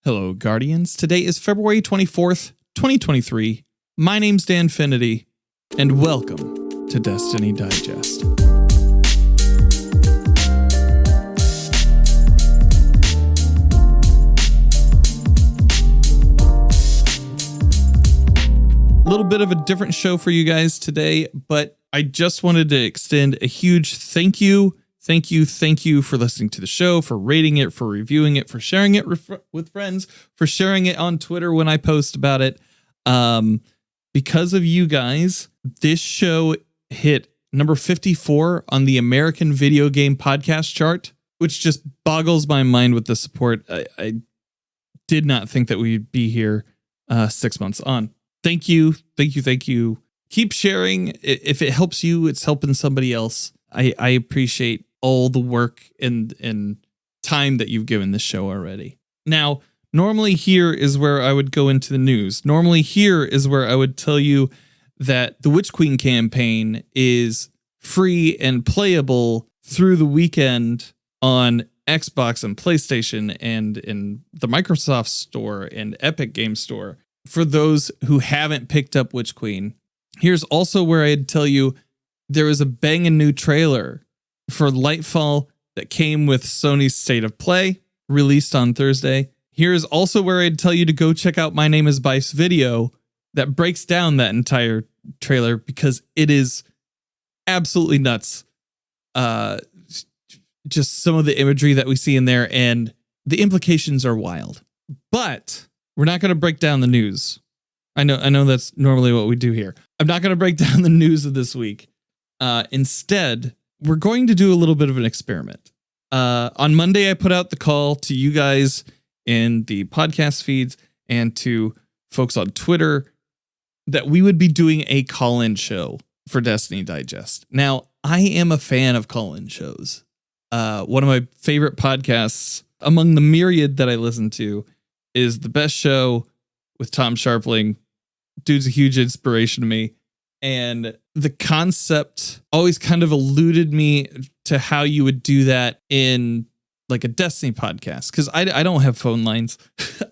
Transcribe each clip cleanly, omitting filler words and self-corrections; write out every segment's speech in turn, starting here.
Hello, Guardians. Today is February 24th, 2023. My name's Dan Finity, and welcome to Destiny Digest. A little bit of a different show for you guys today, but I just wanted to extend a huge thank you for listening to the show, for rating it, for reviewing it, for sharing it with friends, for sharing it on Twitter when I post about it. Because of you guys, this show hit number 54 on the American Video Game Podcast chart, which just boggles my mind with the support. I did not think that we'd be here 6 months on. Thank you. Keep sharing. If it helps you, it's helping somebody else. I appreciate all the work and time that you've given this show already. Now, normally here is where I would go into the news. Normally here is where I would tell you that the Witch Queen campaign is free and playable through the weekend on Xbox and PlayStation and in the Microsoft Store and Epic Game Store. For those who haven't picked up Witch Queen, here's also where I'd tell you there was a banging new trailer for Lightfall that came with Sony's State of Play, released on Thursday. Here's also where I'd tell you to go check out My Name is Bice video that breaks down that entire trailer because it is absolutely nuts. Just some of the imagery that we see in there and the implications are wild. But we're not going to break down the news. I know that's normally what we do here. I'm not going to break down the news of this week. Instead, we're going to do a little bit of an experiment. On Monday, I put out the call to you guys in the podcast feeds and to folks on Twitter that we would be doing a call-in show for Destiny Digest. Now, I am a fan of call-in shows. One of my favorite podcasts among the myriad that I listen to is The Best Show with Tom Sharpling. Dude's a huge inspiration to me. And the concept always kind of eluded me to how you would do that in like a Destiny podcast. Because I don't have phone lines.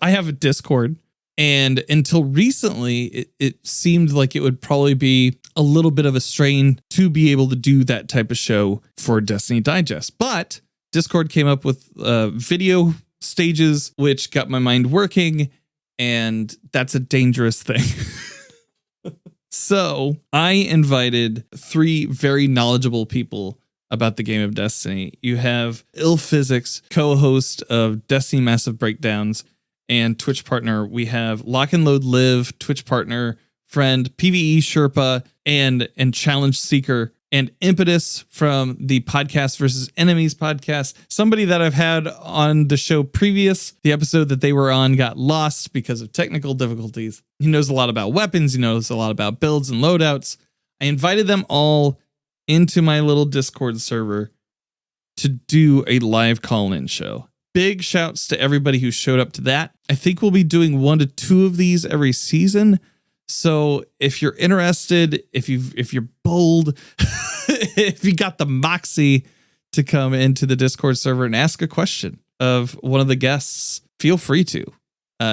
I have a Discord. And until recently, it seemed like it would probably be a little bit of a strain to be able to do that type of show for Destiny Digest. But Discord came up with video stages, which got my mind working. And that's a dangerous thing. So I invited three very knowledgeable people about the game of Destiny. You have Ill Physics, co-host of Destiny Massive Breakdowns and Twitch partner. We have Lock and Load Live, Twitch partner, friend, PvE Sherpa, and Challenge Seeker, and Impetus from the Podcast versus Enemies podcast. Somebody that I've had on the show previous. The episode that they were on got lost because of technical difficulties. He knows a lot about weapons. He knows a lot about builds and loadouts. I invited them all into my little Discord server to do a live call-in show. Big shouts to everybody who showed up to that. I think we'll be doing 1 to 2 of these every season. So if you're interested, if you're bold, if you got the moxie to come into the Discord server and ask a question of one of the guests, feel free to.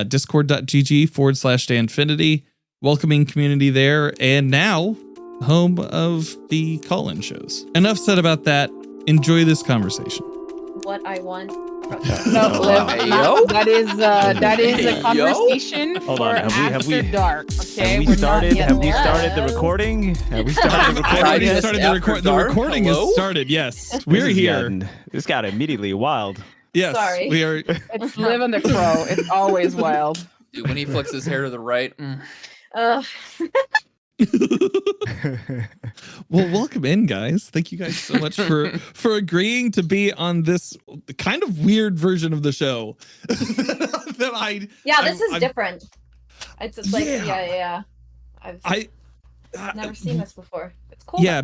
Discord.gg/Danfinity, welcoming community there, and now home of the call-in shows. Enough said about that. Enjoy this conversation. What I want. No, that is a conversation Hold for on, after dark. Okay, Have we started the recording? Have we started the recording? The recording has started. Yes, we're here. This got immediately wild. Yes, Sorry. we are. It's Live on the Crow. It's always wild. Dude, when he flicks his hair to the right. Well, welcome in, guys. Thank you guys so much for agreeing to be on this kind of weird version of the show. This is different. It's like yeah. I've never seen this before. It's cool. Yeah.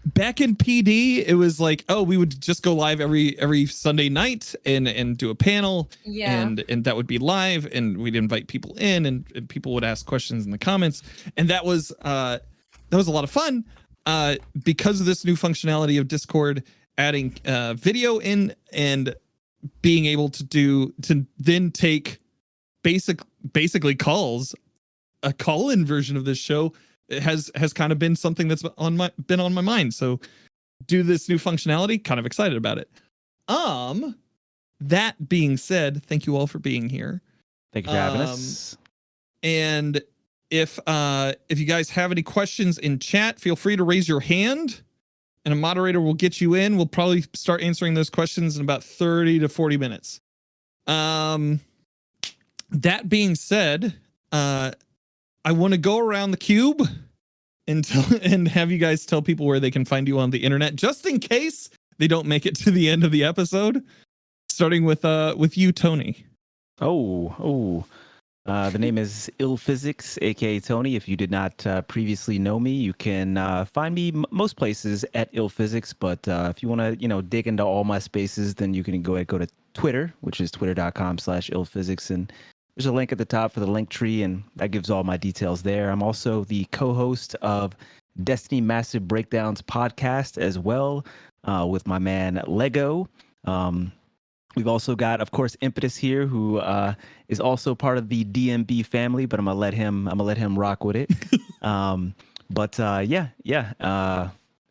Back in PD, it was like, oh, we would just go live every Sunday night and do a panel. Yeah. And that would be live, and we'd invite people in, and people would ask questions in the comments. And that was a lot of fun. Because of this new functionality of Discord, adding video in and being able to then take basically calls a call-in version of this show. It has kind of been something that's on my mind. So do this new functionality, kind of excited about it. That being said, thank you all for being here. Thank you for having us. And if you guys have any questions in chat, feel free to raise your hand and a moderator will get you in. We'll probably start answering those questions in about 30 to 40 minutes. That being said, I want to go around the cube and have you guys tell people where they can find you on the internet, just in case they don't make it to the end of the episode. Starting with you, Tony. The name is Illphysics, aka Tony. If you did not previously know me, you can find me most places at Illphysics. But if you want to, dig into all my spaces, then you can go to Twitter, which is twitter.com/Illphysics, and there's a link at the top for the link tree, and that gives all my details there. I'm also the co-host of Destiny Massive Breakdowns podcast as well, with my man Lego. We've also got, of course, Impetus here, who is also part of the DMB family, but I'm gonna let him rock with it.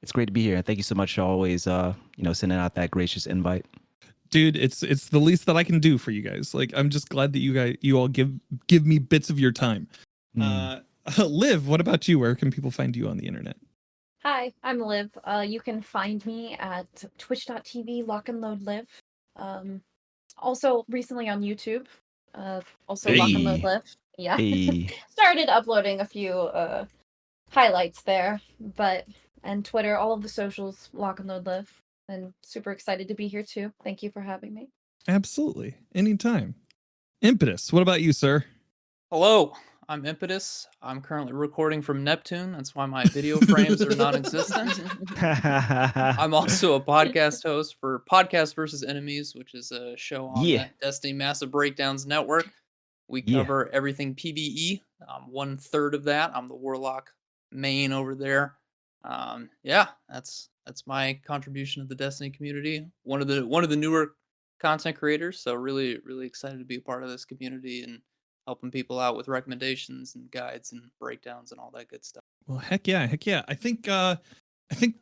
It's great to be here, and thank you so much for always, sending out that gracious invite. Dude, it's the least that I can do for you guys. Like, I'm just glad that you all give me bits of your time. Liv, what about you? Where can people find you on the internet? Hi, I'm Liv. You can find me at twitch.tv lockandloadliv. Also recently on YouTube. Also Hey. lockandloadliv. Yeah. Hey. Started uploading a few highlights there, and Twitter, all of the socials, lockandloadliv. And super excited to be here too. Thank you for having me. Absolutely. Anytime. Impetus, what about you, sir? Hello, I'm Impetus. I'm currently recording from Neptune. That's why my video frames are non-existent. I'm also a podcast host for Podcast versus Enemies, which is a show on the Destiny Massive Breakdowns Network. We cover everything PvE. I'm 1/3 of that. I'm the Warlock main over there. That's my contribution to the Destiny community. One of the newer content creators. So really, really excited to be a part of this community and helping people out with recommendations and guides and breakdowns and all that good stuff. Well, heck yeah. I think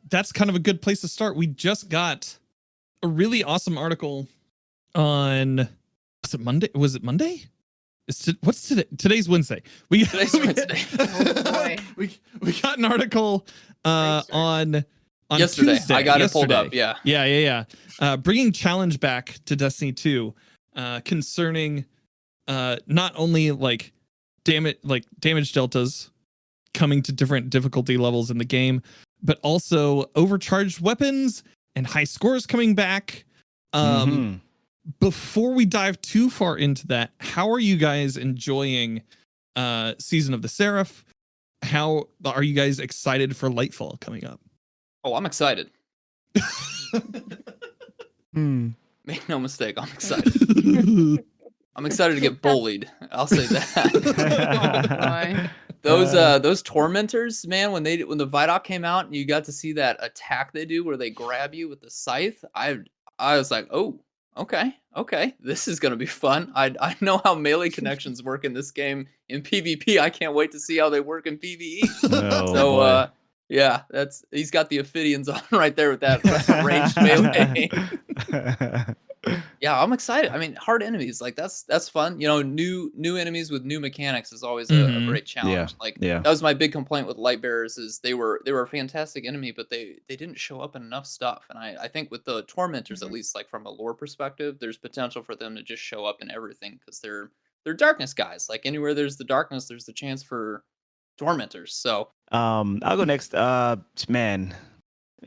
that's kind of a good place to start. We just got a really awesome article on, was it Monday? What's today? Today's Wednesday. Today's Wednesday. Oh boy. we got an article on yesterday. Tuesday. I got it pulled up. Yeah. Bringing challenge back to Destiny 2, concerning not only damage deltas coming to different difficulty levels in the game, but also overcharged weapons and high scores coming back. Before we dive too far into that, how are you guys enjoying Season of the Seraph? How are you guys excited for Lightfall coming up? Oh, I'm excited. Make no mistake, I'm excited. I'm excited to get bullied. I'll say that. Those tormentors, man, when the Vidoc came out and you got to see that attack they do where they grab you with the scythe, I was like, oh, okay, this is gonna be fun. I know how melee connections work in this game in PvP. I can't wait to see how they work in PvE. Yeah, he's got the Affilaitions on right there with that ranged melee. Yeah, I'm excited. I mean, hard enemies, like that's fun. New enemies with new mechanics is always a great challenge. That was my big complaint with Lightbearers is they were a fantastic enemy, but they didn't show up in enough stuff. And I think with the Tormentors, at least like from a lore perspective, there's potential for them to just show up in everything because they're darkness guys. Like anywhere there's the darkness, there's the chance for Tormentors. So I'll go next. Man,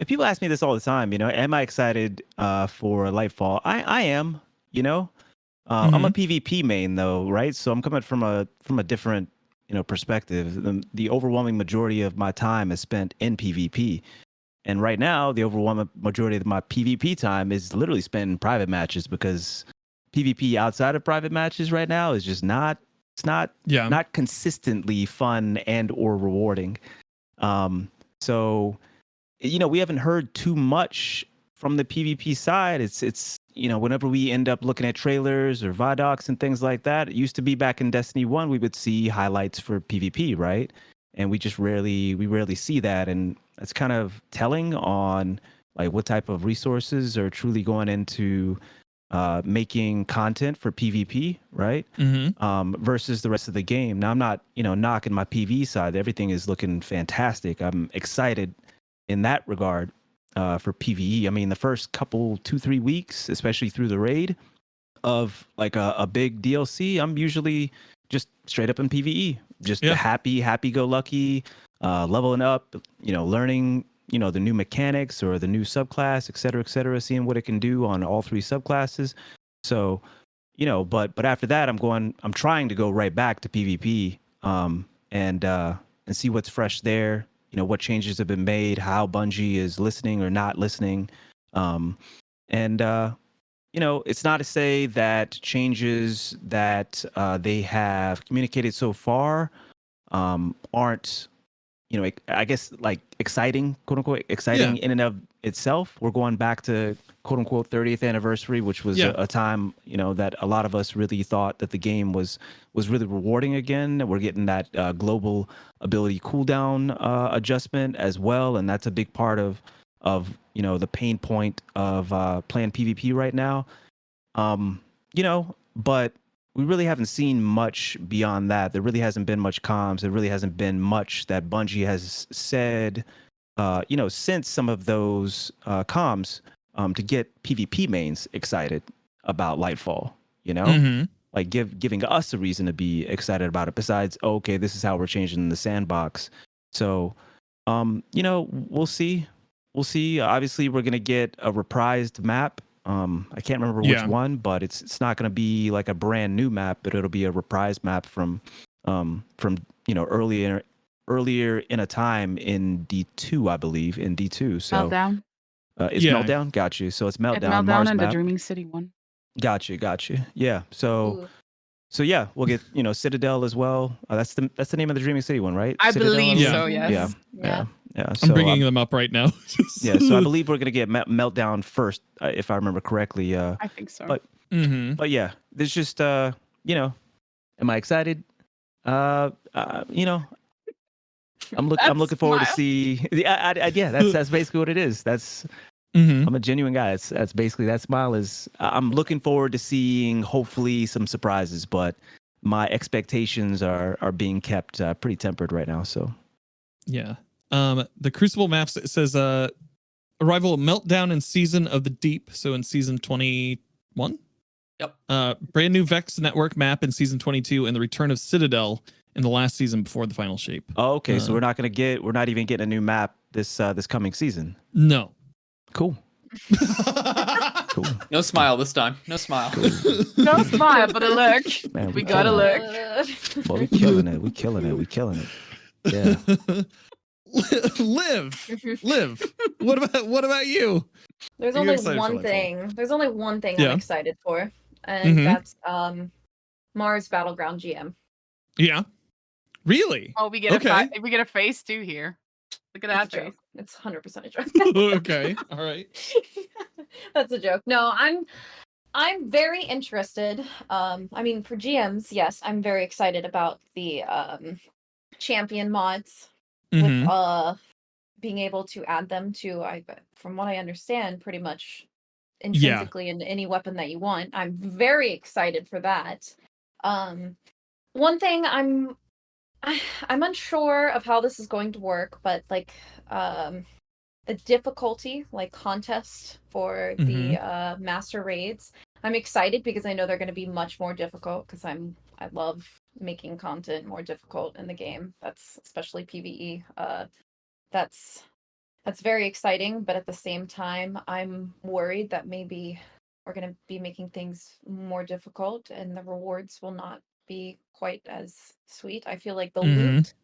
people ask me this all the time, am I excited for Lightfall? I am, I'm a PvP main though, right? So I'm coming from a different, perspective. The overwhelming majority of my time is spent in PvP. And right now, the overwhelming majority of my PvP time is literally spent in private matches because PvP outside of private matches right now is just not consistently fun and or rewarding. So we haven't heard too much from the PvP side. It's whenever we end up looking at trailers or VODocs and things like that, it used to be back in Destiny 1, we would see highlights for PvP, right? And we rarely see that. And it's kind of telling on like what type of resources are truly going into making content for PvP, right? Versus the rest of the game. Now, I'm not, knocking my PV side. Everything is looking fantastic. I'm excited in that regard for PvE. I mean, the first couple, 2-3 weeks, especially through the raid of like a big DLC, I'm usually just straight up in PvE, just happy-go-lucky, leveling up, learning, the new mechanics or the new subclass, et cetera, seeing what it can do on all 3 subclasses. So, but after that, I'm trying to go right back to PvP, and see what's fresh there. What changes have been made, how Bungie is listening or not listening. It's not to say that changes that they have communicated so far aren't, I guess like exciting, quote unquote, exciting in and of itself. We're going back to quote unquote 30th anniversary, which was a time, that a lot of us really thought that the game was really rewarding again. We're getting that global ability cooldown adjustment as well. And that's a big part of the pain point of playing PvP right now. But we really haven't seen much beyond that. There really hasn't been much comms. There really hasn't been much that Bungie has said, since some of those comms to get PvP mains excited about Lightfall, like giving us a reason to be excited about it besides, okay, this is how we're changing the sandbox. So, we'll see. Obviously, we're going to get a reprised map. I can't remember which one, but it's not going to be like a brand new map, but it'll be a reprised map from earlier in a time in D2, I believe, in D2. So Meltdown. It's Meltdown. Got you. So it's Meltdown. Meltdown Mars and map. the Dreaming City one. Got you. Yeah. So yeah, we'll get Citadel as well. That's the name of the Dreaming City one, right? I Citadel, believe Yeah. so. Yes. Yeah. I'm bringing them up right now. So I believe we're gonna get Meltdown first, if I remember correctly. I think so. But yeah, there's just am I excited? I'm looking forward to see. Yeah, that's basically what it is. That's I'm a genuine guy. That's basically that smile is. I'm looking forward to seeing hopefully some surprises, but my expectations are being kept pretty tempered right now. So yeah. The Crucible maps, it says arrival of Meltdown in Season of the Deep, so in Season 21. Yep. Brand new Vex Network map in Season 22, and the return of Citadel in the last season before the final shape. Oh, okay. So we're not even getting a new map this coming season. No. Cool. Cool. No smile this time. No smile. Cool. No smile, but a look. Man, We got a look. Well, we killing it. We killing it. Yeah. Live. What about you? There's Are you only excited for one Lightfall? thing. There's only one thing Yeah. I'm excited for, and Mhm. that's Mars Battleground GM. Yeah. Really? Oh, we get a face too here. Look at that It's a face. joke. It's 100% a joke. Okay. All right. That's a joke. No, I'm very interested. I mean, for GMs, yes, I'm very excited about the champion mods Mhm. with being able to add them to, from what I understand, pretty much intrinsically in any weapon that you want. I'm very excited for that. One thing I'm unsure of how this is going to work, but like the difficulty, like contest for the master raids, I'm excited because I know they're going to be much more difficult because I love making content more difficult in the game. That's especially PvE. That's very exciting, but at the same time, I'm worried that maybe we're going to be making things more difficult and the rewards will not be quite as sweet. I feel like the loot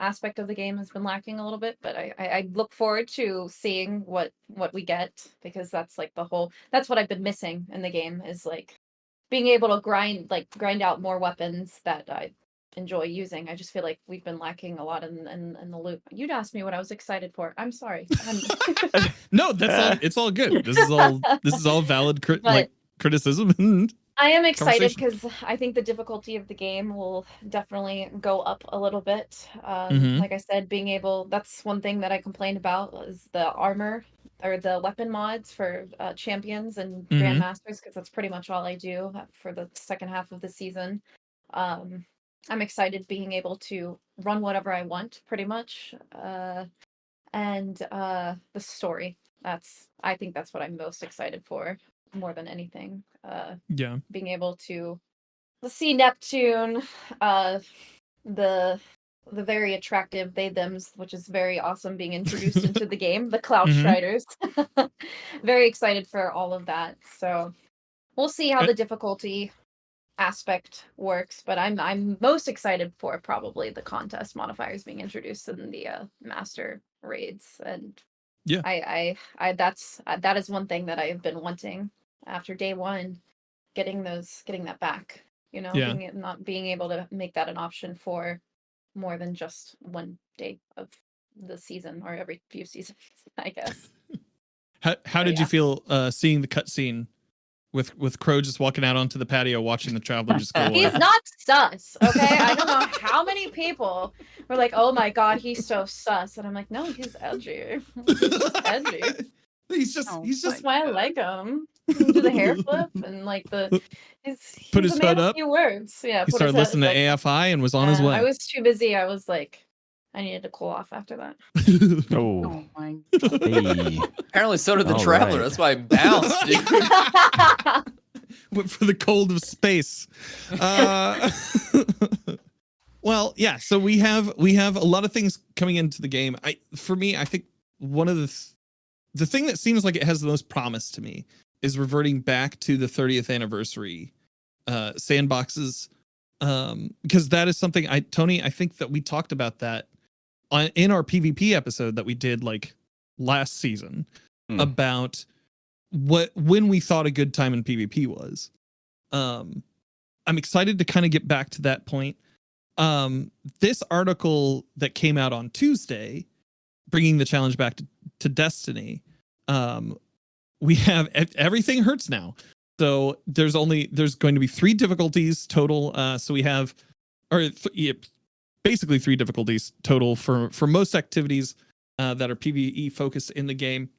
aspect of the game has been lacking a little bit, but I look forward to seeing what we get, because that's like that's what I've been missing in the game, is like being able to grind out more weapons that enjoy using. I just feel like we've been lacking a lot in the loop. You'd asked me what I was excited for. I'm sorry. No, that's all. It's all good. This is all valid But criticism and I am excited conversation. because I think the difficulty of the game will definitely go up a little bit. Mhm. Like I said, that's one thing that I complained about is the armor or the weapon mods for champions and Mhm. grandmasters, because that's pretty much all I do for the second half of the season. I'm excited being able to run whatever I want, pretty much. And the story. I think that's what I'm most excited for more than anything. Yeah. Being able to see Neptune, the very attractive they thems, which is very awesome, being introduced into the game, the Cloud Mhm. Striders. Very excited for all of that. So we'll see how Uh, the difficulty aspect works, but I'm most excited for probably the contest modifiers being introduced in the master raids. And Yeah. that is one thing that I've been wanting after day one, getting that back, Yeah. not being able to make that an option for more than just one day of the season or every few seasons, I guess. How So, did you yeah. feel seeing the cutscene with Crow just walking out onto the patio watching the traveler just go away? He's not sus, okay? I don't know how many people were like, "Oh my god, he's so sus," and I'm like, "No, he's edgy. He's just edgy. He's just Oh, That's why I like him. He can do the hair flip and like he's Put a his man hood of up. few words. Yeah, He put his started head listening to like, AFI and was on his way. I was too busy. I was like, I needed to cool off after that. Oh, Oh my. hey. Apparently, so did the All traveler. right. That's why I bounced, dude. Went for the cold of space. Well, yeah. So we have a lot of things coming into the game. For me, I think one of the thing that seems like it has the most promise to me is reverting back to the 30th anniversary sandboxes, because that is something Tony, I think that we talked about that in our PvP episode that we did like last season about when we thought a good time in PvP was. I'm excited to kind of get back to that point. This article that came out on Tuesday, bringing the challenge back to Destiny, we have everything hurts now. So there's going to be 3 difficulties total. So we have, basically 3 difficulties total for most activities that are PvE focused in the game,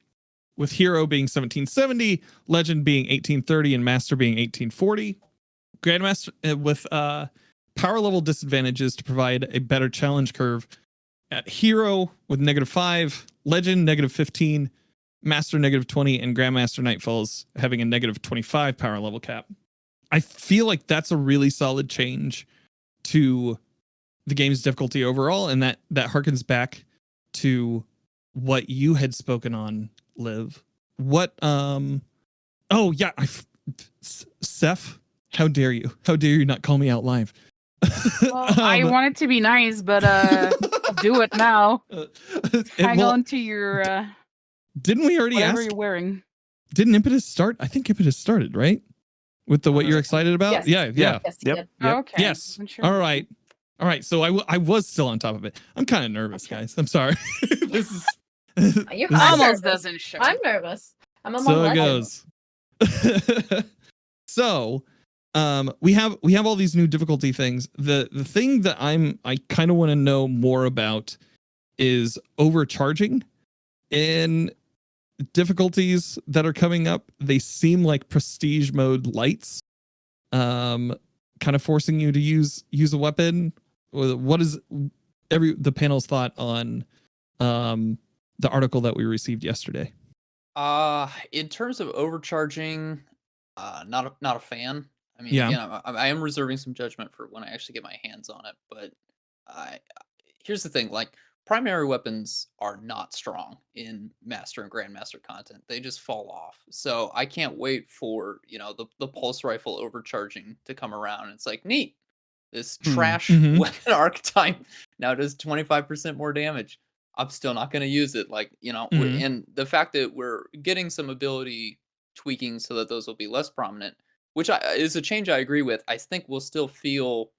with Hero being 1770, Legend being 1830, and Master being 1840. Grandmaster with power level disadvantages to provide a better challenge curve at Hero with -5, Legend -15, Master -20, and Grandmaster Nightfalls having a -25 power level cap. I feel like that's a really solid change to the game's difficulty overall, and that harkens back to what you had spoken on, Liv. What oh yeah, Seth, how dare you? How dare you not call me out live? Well, I want it to be nice, but I'll do it now. Hang on to your didn't we already whatever ask? you're wearing. Didn't Impetus start? I think Impetus started, right? With the what you're excited about? Yes. Yeah. Yes, he Yep. did. Yep. Okay. Yes. I'm sure. All right. So I was still on top of it. I'm kind of nervous, guys. I'm sorry. This is I'm Almost nervous. doesn't show. I'm nervous. I'm among so it legends. goes. So we have all these new difficulty things. The thing that I kind of want to know more about is overcharging in difficulties that are coming up. They seem like prestige mode lights, kind of forcing you to use a weapon. What is the panel's thought on the article that we received yesterday? In terms of overcharging, not a fan. I mean, Yeah. again, I am reserving some judgment for when I actually get my hands on it. But here's the thing: like, primary weapons are not strong in Master and Grandmaster content. They just fall off. So I can't wait for the pulse rifle overcharging to come around. It's like, neat. This trash weapon archetype now does 25% more damage. I'm still not going to use it. Like, and the fact that we're getting some ability tweaking so that those will be less prominent, which is a change I agree with. I think we'll still feel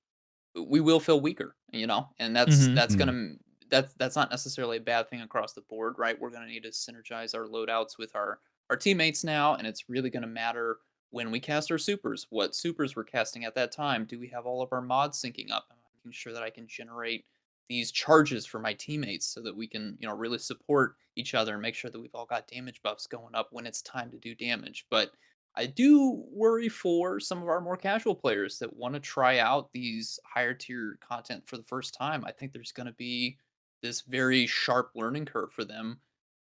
we will feel weaker, and that's gonna that's not necessarily a bad thing across the board, right? We're gonna need to synergize our loadouts with our teammates now, and it's really gonna matter when we cast our supers, what supers we're casting at that time. Do we have all of our mods syncing up? Am I making sure that I can generate these charges for my teammates so that we can, really support each other and make sure that we've all got damage buffs going up when it's time to do damage. But I do worry for some of our more casual players that want to try out these higher tier content for the first time. I think there's going to be this very sharp learning curve for them,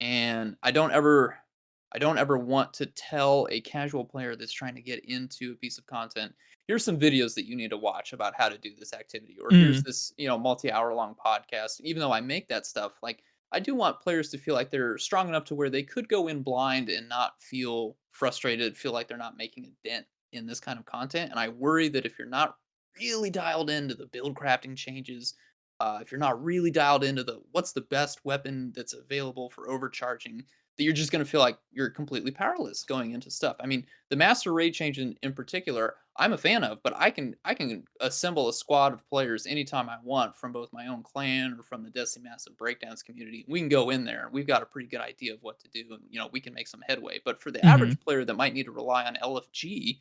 and I don't ever want to tell a casual player that's trying to get into a piece of content, here's some videos that you need to watch about how to do this activity, or here's this, multi-hour long podcast. Even though I make that stuff, like, I do want players to feel like they're strong enough to where they could go in blind and not feel frustrated, feel like they're not making a dent in this kind of content. And I worry that if you're not really dialed into the build crafting changes, if you're not really dialed into the what's the best weapon that's available for overcharging, that you're just going to feel like you're completely powerless going into stuff. I mean, the master raid change in particular, I'm a fan of, but I can assemble a squad of players anytime I want from both my own clan or from the Destiny Massive Breakdowns community. We can go in there and we've got a pretty good idea of what to do, and we can make some headway. But for the average player that might need to rely on LFG,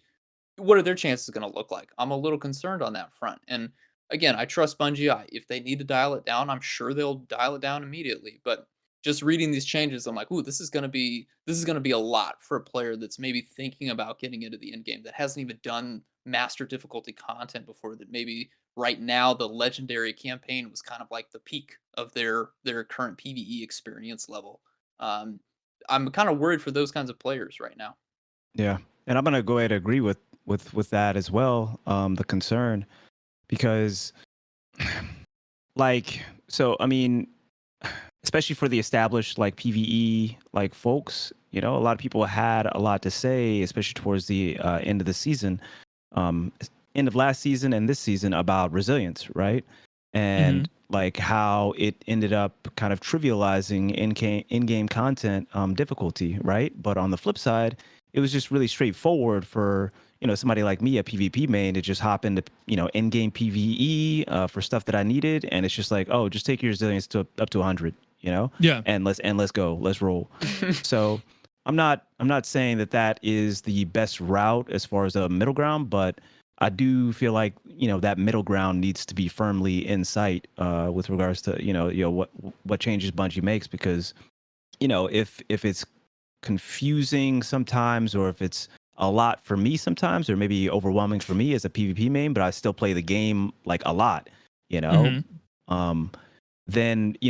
what are their chances going to look like? I'm a little concerned on that front. And again, I trust Bungie. If they need to dial it down, I'm sure they'll dial it down immediately. But just reading these changes, I'm like, ooh, this is gonna be a lot for a player that's maybe thinking about getting into the end game, that hasn't even done master difficulty content before. That maybe right now the legendary campaign was kind of like the peak of their current PVE experience level. Um, I'm kind of worried for those kinds of players right now. Yeah, and I'm gonna go ahead and agree with that as well. The concern, because so I mean, especially for the established like PVE like folks, a lot of people had a lot to say, especially towards the end of the season, end of last season and this season, about resilience, right? And like how it ended up kind of trivializing in-game content difficulty, right? But on the flip side, it was just really straightforward for somebody like me, a PvP main, to just hop into in-game PvE for stuff that I needed, and it's just like, oh, just take your resilience to up to 100, and let's go, let's roll. So I'm not saying that is the best route as far as a middle ground, but I do feel like that middle ground needs to be firmly in sight with regards to what changes Bungie makes, because if it's confusing sometimes, or if it's a lot for me sometimes, or maybe overwhelming for me as a PvP main, but I still play the game like a lot, then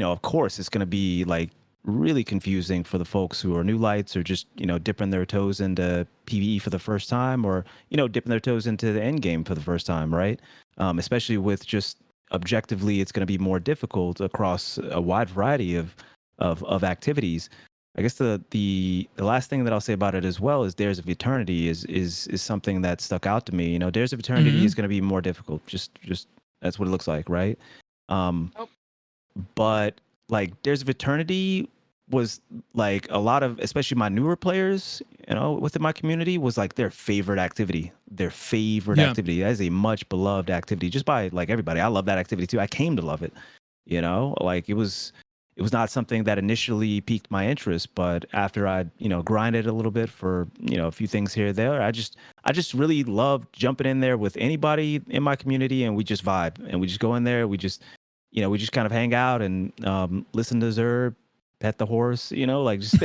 of course it's going to be like really confusing for the folks who are new lights, or just dipping their toes into PvE for the first time, or dipping their toes into the end game for the first time, right? Especially with just objectively, it's going to be more difficult across a wide variety of activities. I guess the last thing that I'll say about it as well is Dares of Eternity is something that stuck out to me. Dares of Eternity is going to be more difficult. Just that's what it looks like, right? But like Dares of Eternity was like a lot of, especially my newer players, within my community, was like their favorite activity. Activity. That is a much beloved activity just by like everybody. I love that activity too. I came to love it. Like it was not something that initially piqued my interest, but after I, grinded a little bit for, a few things here or there, I just really loved jumping in there with anybody in my community, and we just vibe, and we just go in there. We just kind of hang out and listen to Zerb, pet the horse, like just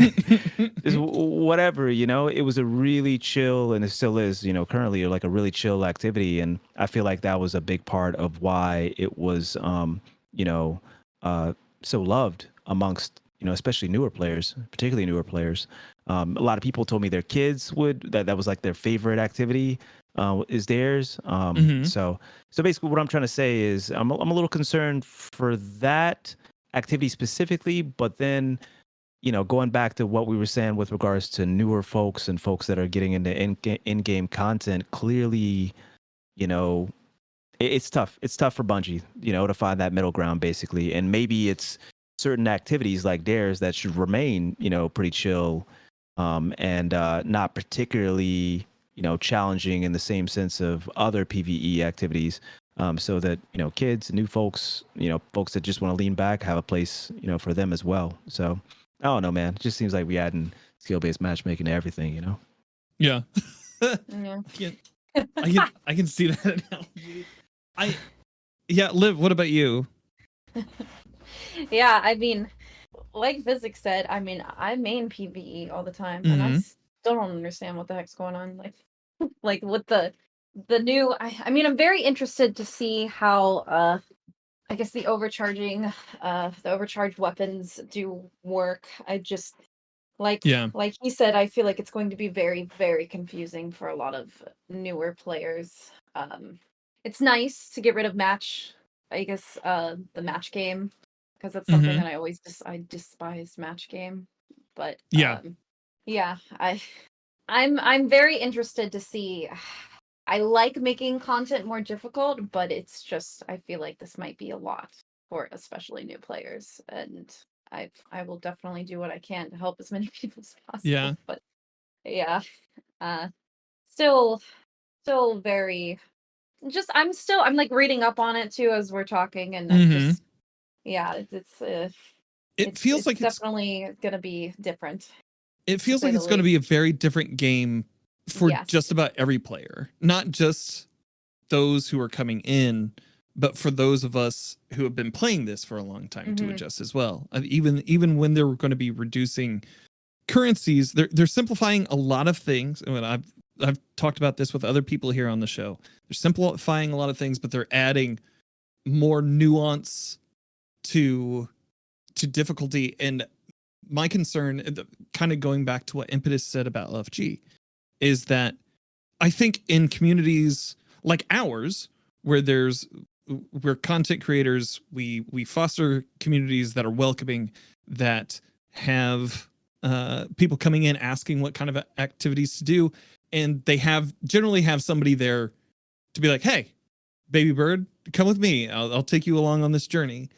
whatever, It was a really chill, and it still is, currently, like a really chill activity. And I feel like that was a big part of why it was, so loved amongst, especially newer players, particularly newer players. A lot of people told me their kids that was like their favorite activity, is theirs. So basically what I'm trying to say is I'm a little concerned for that activity specifically, but then, going back to what we were saying with regards to newer folks and folks that are getting into in-game content, clearly, it's tough. It's tough for Bungie, to find that middle ground, basically. And maybe it's certain activities like Dares that should remain, pretty chill, and not particularly, challenging in the same sense of other PvE activities. so that kids, new folks, folks that just want to lean back, have a place for them as well. So I don't know, man. It just seems like we adding skill-based matchmaking to everything. Yeah. Yeah. I can see that analogy. Liv, what about you? Yeah, I mean, like Physics said, I mean, I main PvE all the time, and I still don't understand what the heck's going on. Like with the new. I mean, I'm very interested to see how I guess the overcharged weapons do work. I just like he said, I feel like it's going to be very, very confusing for a lot of newer players. It's nice to get rid of the match game, because that's something that I despise match game. But I'm very interested to see. I like making content more difficult, but it's just, I feel like this might be a lot for especially new players, and I will definitely do what I can to help as many people as possible. Yeah. But yeah, still very. I'm like reading up on it too as we're talking, and I'm just it feels like it's definitely gonna be different. It feels like it's going to be a very different game for just about every player, not just those who are coming in, but for those of us who have been playing this for a long time to adjust as well. Even when they're going to be reducing currencies, they're simplifying a lot of things. I mean, I've talked about this with other people here on the show. They're simplifying a lot of things, but they're adding more nuance to difficulty. And my concern, kind of going back to what Impetus said about LFG, is that I think in communities like ours, where we're content creators, we foster communities that are welcoming, that have people coming in asking what kind of activities to do, and they generally have somebody there to be like, "Hey, baby bird, come with me. I'll take you along on this journey."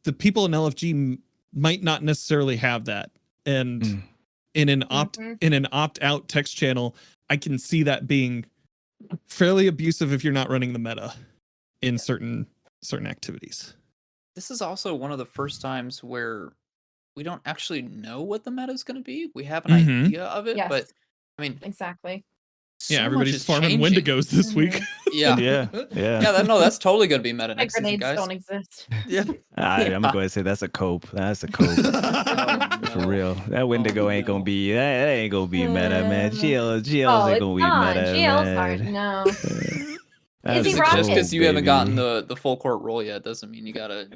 The people in LFG might not necessarily have that, and in an opt-out text channel, I can see that being fairly abusive if you're not running the meta in certain activities. This is also one of the first times where we don't actually know what the meta is going to be. We have an idea of it, but I mean, exactly. So everybody's farming Wendigos this week. Yeah. That's totally going to be meta next season, guys. Don't exist. Yeah. I'm gonna go ahead and say that's a cope. That's a cope. For real. That Wendigo ain't gonna be that ain't gonna be meta, man. GLs ain't gonna be meta, man. No. Just because you haven't gotten the full court roll yet doesn't mean you gotta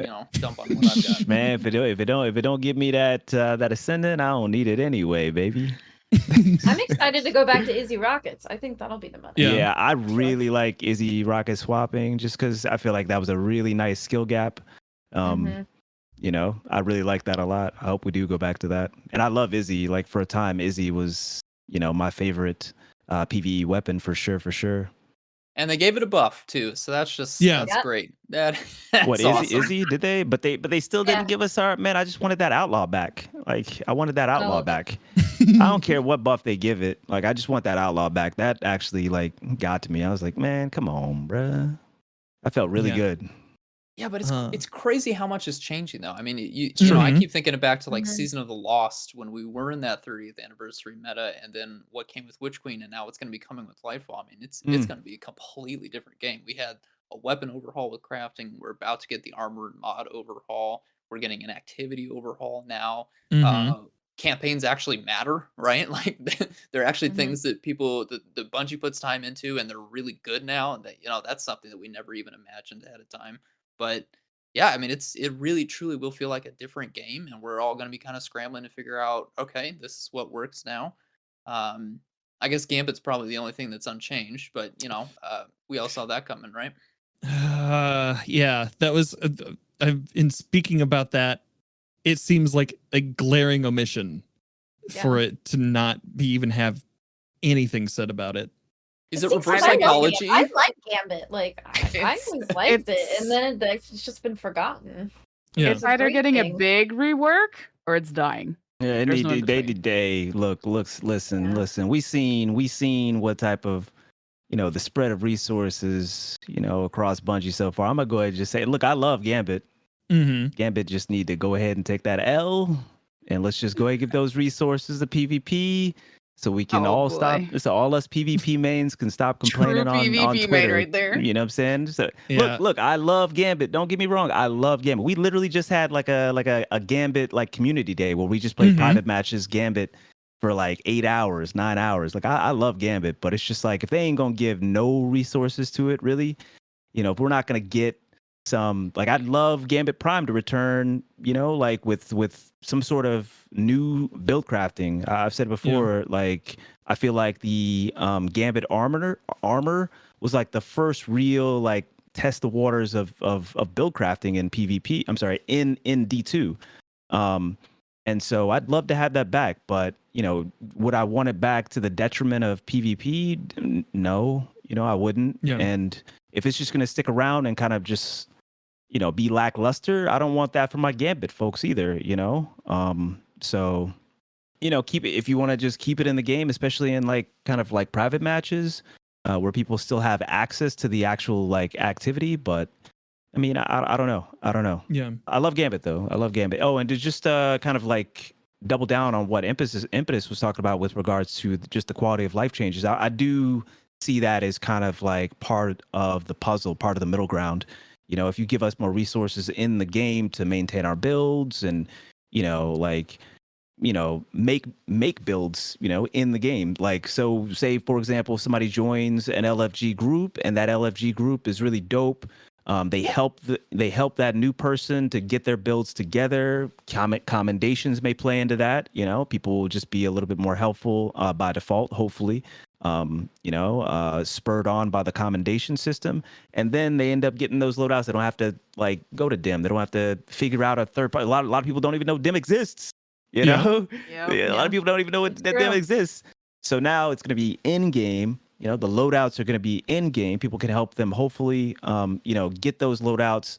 dump on what I've got. Man, if it don't give me that ascendant, I don't need it anyway, baby. I'm excited to go back to Izzy Rockets. I think that'll be the meta. Yeah, I really like Izzy Rocket swapping, just because I feel like that was a really nice skill gap. I really like that a lot. I hope we do go back to that. And I love Izzy. Like, for a time, Izzy was my favorite PvE weapon for sure. And they gave it a buff too, so that's great. That's what awesome. Izzy? Did they? But they still didn't give us our man. I just wanted that outlaw back. Like, I wanted that outlaw back. I don't care what buff they give it. Like, I just want that outlaw back. That actually got to me. I was like, man, come on, bruh. I felt really good. Yeah, but it's crazy how much is changing though. I mean, I keep thinking back to Season of the Lost, when we were in that 30th anniversary meta, and then what came with Witch Queen, and now what's going to be coming with Lightfall. I mean, it's going to be a completely different game. We had a weapon overhaul with crafting. We're about to get the armor mod overhaul. We're getting an activity overhaul now. Campaigns actually matter, right? Like, they're actually things that the Bungie puts time into, and they're really good now. And that that's something that we never even imagined ahead of time. But yeah, I mean, it really truly will feel like a different game, and we're all going to be kind of scrambling to figure out, okay, this is what works now. I guess Gambit's probably the only thing that's unchanged, but we all saw that coming, right? Yeah, that was. In speaking about that, it seems like a glaring omission for it to not even have anything said about it. Is it reverse psychology? I like Gambit. Like, I always liked it, and then it's just been forgotten. Yeah. It's either getting a big rework or it's dying. Yeah, and listen. We seen what type of the spread of resources, across Bungie so far, I'm gonna go ahead and just say, look, I love Gambit. Gambit just need to go ahead and take that L, and let's just go ahead and give those resources to PvP, so we can all stop. So all us PvP mains can stop complaining on PvP Twitter. main right there. You know what I'm saying? So Yeah. look, I love Gambit. Don't get me wrong, I love Gambit. We literally just had like a Gambit like community day where we just played private matches Gambit for like 8 hours, 9 hours. Like I love Gambit, but it's just like if they ain't gonna give no resources to it, really, if we're not gonna get some, like I'd love Gambit Prime to return, like with some sort of new build crafting. I've said before, like I feel like the Gambit armor was like the first real like test the waters of build crafting in PvP. I'm sorry, in D2. And so I'd love to have that back, but would I want it back to the detriment of PvP? No, I wouldn't. Yeah. And if it's just going to stick around and kind of just, be lackluster, I don't want that for my Gambit folks either, So, keep it, if you want to just keep it in the game, especially in like kind of like private matches, where people still have access to the actual like activity. But I mean, I don't know. I don't know. Yeah. I love Gambit though. I love Gambit. Oh, and to just kind of like double down on what Impetus was talking about with regards to just the quality of life changes. I do see that as kind of like part of the puzzle, part of the middle ground. If you give us more resources in the game to maintain our builds and, make builds, in the game. Like, so say, for example, somebody joins an LFG group and that LFG group is really dope. They help that new person to get their builds together. Commendations may play into that. People will just be a little bit more helpful by default, hopefully. Spurred on by the commendation system, and then they end up getting those loadouts. They don't have to like go to DIM. They don't have to figure out a third party. A lot of people don't even know DIM exists. A lot of people don't even know that DIM exists. So now it's going to be in game. The loadouts are going to be in game. People can help them hopefully, get those loadouts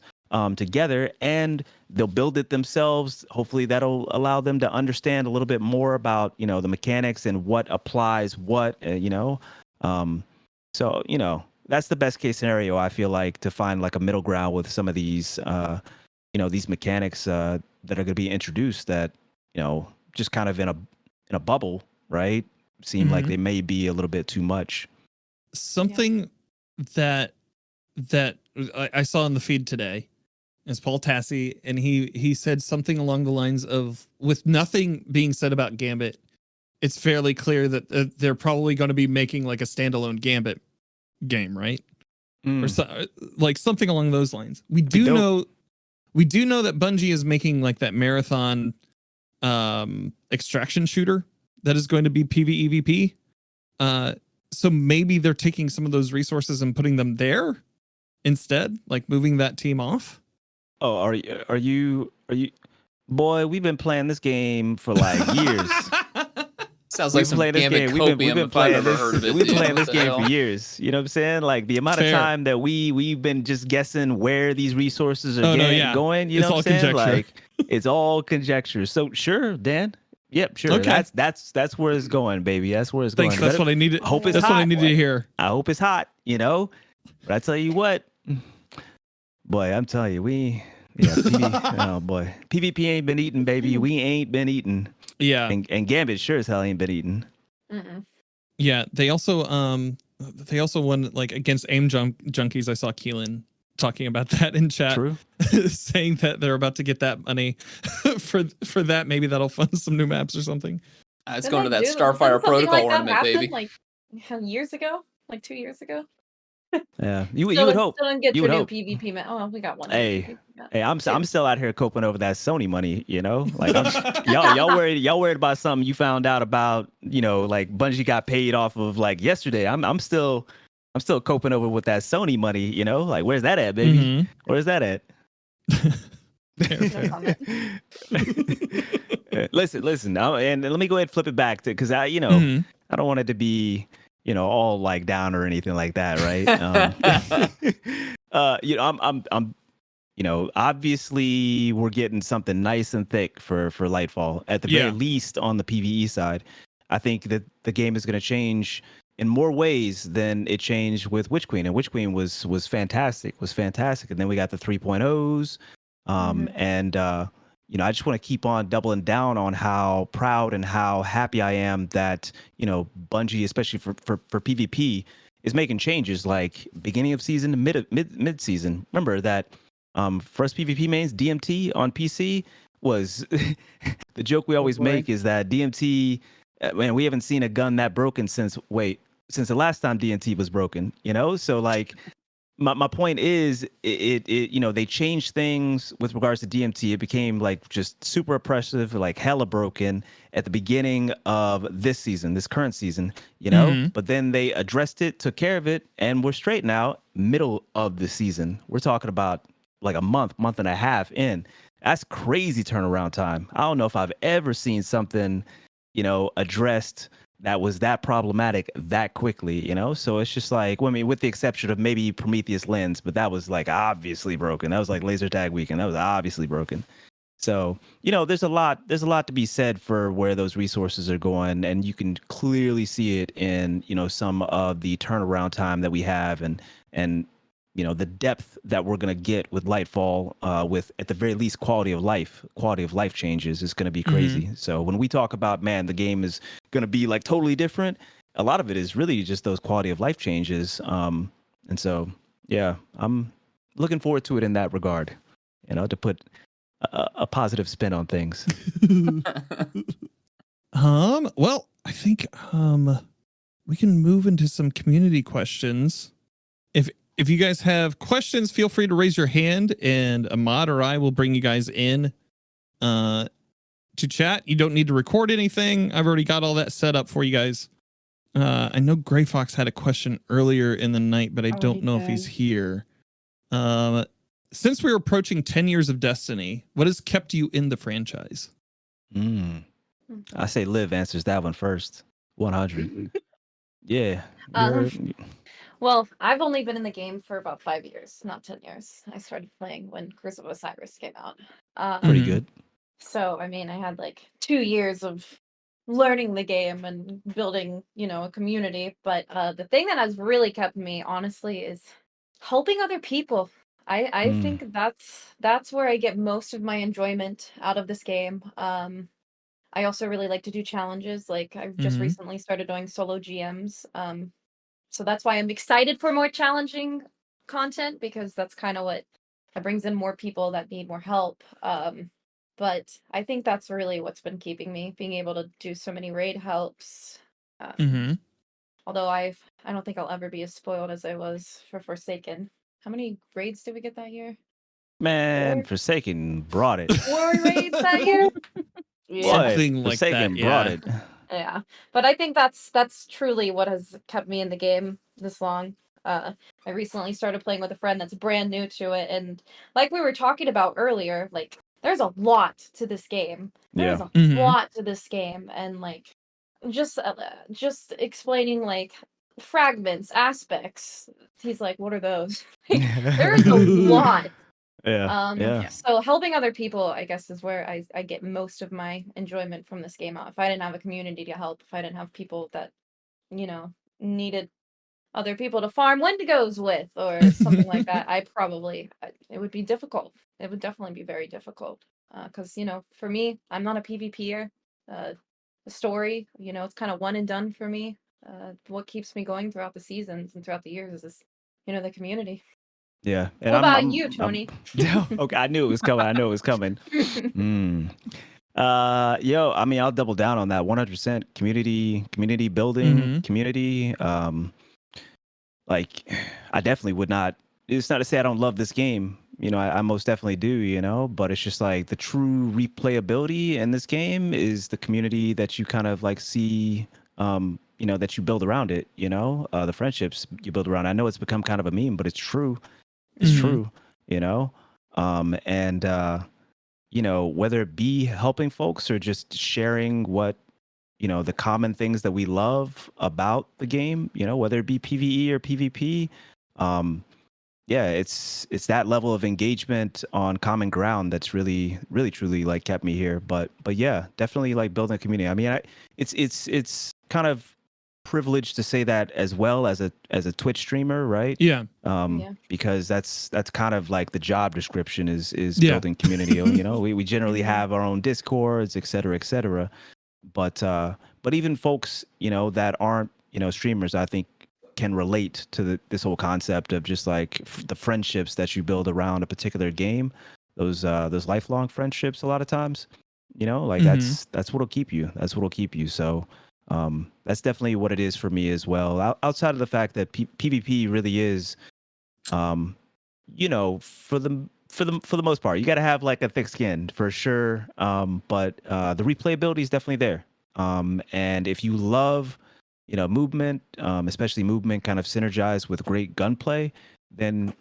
together, and they'll build it themselves. Hopefully that'll allow them to understand a little bit more about, the mechanics and what applies what, so, that's the best case scenario. I feel like, to find like a middle ground with some of these, these mechanics that are going to be introduced that, just kind of in a bubble, right? Seem like they may be a little bit too much. Something that I saw in the feed today is Paul Tassi, and he said something along the lines of, with nothing being said about Gambit, it's fairly clear that they're probably going to be making like a standalone Gambit game, right? Or like something along those lines. We do know that Bungie is making like that marathon extraction shooter that is going to be PvEVP. So maybe they're taking some of those resources and putting them there instead, like moving that team off. Oh, are you? Boy, we've been playing this game for like years. Sounds like some Gambit copium if I've ever heard of it. We've been playing this game for years. You know what I'm saying? Like the amount of time that we've been just guessing where these resources are going. You know what I'm saying? Like it's all conjecture. So sure, Dan. Yep, sure. Okay. That's where it's going, baby. That's where it's going. Thanks. That's what I needed. Hope it's That's hot. what I needed to hear. I hope it's hot. But I tell you what, boy, I'm telling you, oh boy, PvP ain't been eating, baby. We ain't been eating. Yeah, and Gambit sure as hell ain't been eating. Yeah, they also won like against aim junkies. I saw Keelan talking about that in chat. True. Saying that they're about to get that money for that. Maybe that'll fund some new maps or something. It's going to that Starfire Protocol ornament, baby. Like years ago, like 2 years ago. Yeah, you would hope. Still didn't get you your would new hope. PvP map. Oh, we got one. Hey, I'm still out here coping over that Sony money. Like y'all worried about something you found out about. Like Bungie got paid off of like yesterday. I'm still coping over with that Sony money. Like where's that at, baby? Mm-hmm. Where's that at? Listen. And let me go ahead and flip it back to, because I don't want it to be all like down or anything like that, right? I'm obviously we're getting something nice and thick for Lightfall at the very least on the PvE side. I think that the game is going to change in more ways than it changed with Witch Queen. And Witch Queen was fantastic, And then we got the 3.0s. And I just want to keep on doubling down on how proud and how happy I am that, Bungie, especially for PvP, is making changes like beginning of season to mid season. Remember that for us PvP mains, DMT on PC was the joke we always make is that DMT, man, we haven't seen a gun that broken since the last time DMT was broken, So like my point is it they changed things with regards to DMT. It became like just super oppressive, like hella broken at the beginning of this current season, but then they addressed it, took care of it, and we're straight now, middle of the season. We're talking about like a month and a half in. That's crazy turnaround time. I don't know if I've ever seen something, addressed that was that problematic that quickly, So it's just like, with the exception of maybe Prometheus Lens, but that was like obviously broken. That was like Laser Tag Weekend. That was obviously broken. So, there's a lot to be said for where those resources are going, and you can clearly see it in, some of the turnaround time that we have and the depth that we're going to get with Lightfall, with at the very least quality of life changes is going to be crazy. So when we talk about, man, the game is going to be like totally different, a lot of it is really just those quality of life changes. And so, yeah, I'm looking forward to it in that regard, to put a positive spin on things. Well, I think we can move into some community questions. If you guys have questions, feel free to raise your hand, and a mod or I will bring you guys in to chat. You don't need to record anything. I've already got all that set up for you guys. I know Gray Fox had a question earlier in the night, but I don't know if he's here. Since we're approaching 10 years of Destiny, what has kept you in the franchise? I say Liv answers that one first. 100. Yeah. Well, I've only been in the game for about 5 years, not 10 years. I started playing when Curse of Osiris came out. Pretty good. So, I had like 2 years of learning the game and building, a community. But the thing that has really kept me, honestly, is helping other people. I think that's where I get most of my enjoyment out of this game. I also really like to do challenges. Like I've just recently started doing solo GMs. So that's why I'm excited for more challenging content, because that's kind of what brings in more people that need more help. But I think that's really what's been keeping me, being able to do so many raid helps. Although I don't think I'll ever be as spoiled as I was for Forsaken. How many raids did we get that year? Man, Forsaken brought it. 4 raids that year? Yeah. Something like Forsaken that, brought it. Yeah, but I think that's truly what has kept me in the game this long. I recently started playing with a friend that's brand new to it, and like we were talking about earlier, like there's a lot to this game. There's a lot to this game, and like just explaining like fragments, aspects. He's like, "What are those?" There's a lot. So helping other people, I guess, is where I get most of my enjoyment from this game. If I didn't have a community to help, if I didn't have people that, needed other people to farm Wendigos with or something like that, it would be difficult. It would definitely be very difficult. Because, for me, I'm not a PvPer. The story, it's kind of one and done for me. What keeps me going throughout the seasons and throughout the years is, the community. Yeah. And what about you, Tony? Okay, I knew it was coming. I'll double down on that 100%. Community building, community. Like, I definitely would not. It's not to say I don't love this game. I most definitely do. But it's just like the true replayability in this game is the community that you kind of like see. That you build around it. The friendships you build around. I know it's become kind of a meme, but it's true. It's true, whether it be helping folks or just sharing what, the common things that we love about the game, whether it be PvE or PvP. It's that level of engagement on common ground that's really, really, truly like kept me here. But yeah, definitely like building a community. It's kind of privileged to say that as well as a Twitch streamer, right? Yeah. Because that's kind of like the job description is Yeah. building community. You know, we generally have our own Discords, et cetera, et cetera. But even folks, you know, that aren't, you know, streamers, I think can relate to this whole concept of just like the friendships that you build around a particular game. Those lifelong friendships a lot of times, you know, like that's what'll keep you. That's what'll keep you. So that's definitely what it is for me as well. Outside of the fact that PvP really is, you know, for the most part, you got to have like a thick skin for sure. But the replayability is definitely there. And if you love, you know, movement, especially movement kind of synergized with great gunplay, then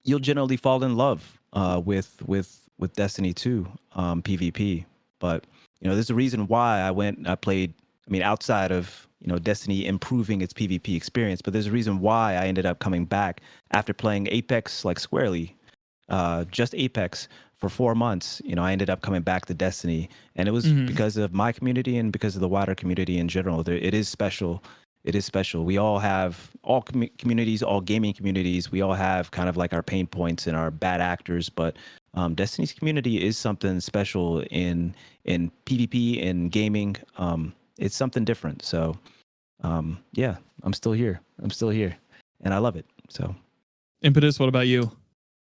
you'll generally fall in love with Destiny 2 PvP. But you know, there's a reason why I played. I mean, outside of, you know, Destiny improving its PvP experience, but there's a reason why I ended up coming back after playing Apex like squarely, just Apex for 4 months. You know, I ended up coming back to Destiny, and it was because of my community and because of the wider community in general. It is special. It is special. We all have communities, all gaming communities. We all have kind of like our pain points and our bad actors, but Destiny's community is something special in PvP in gaming. It's something different. So, yeah, I'm still here, and I love it. So, Impetus, what about you?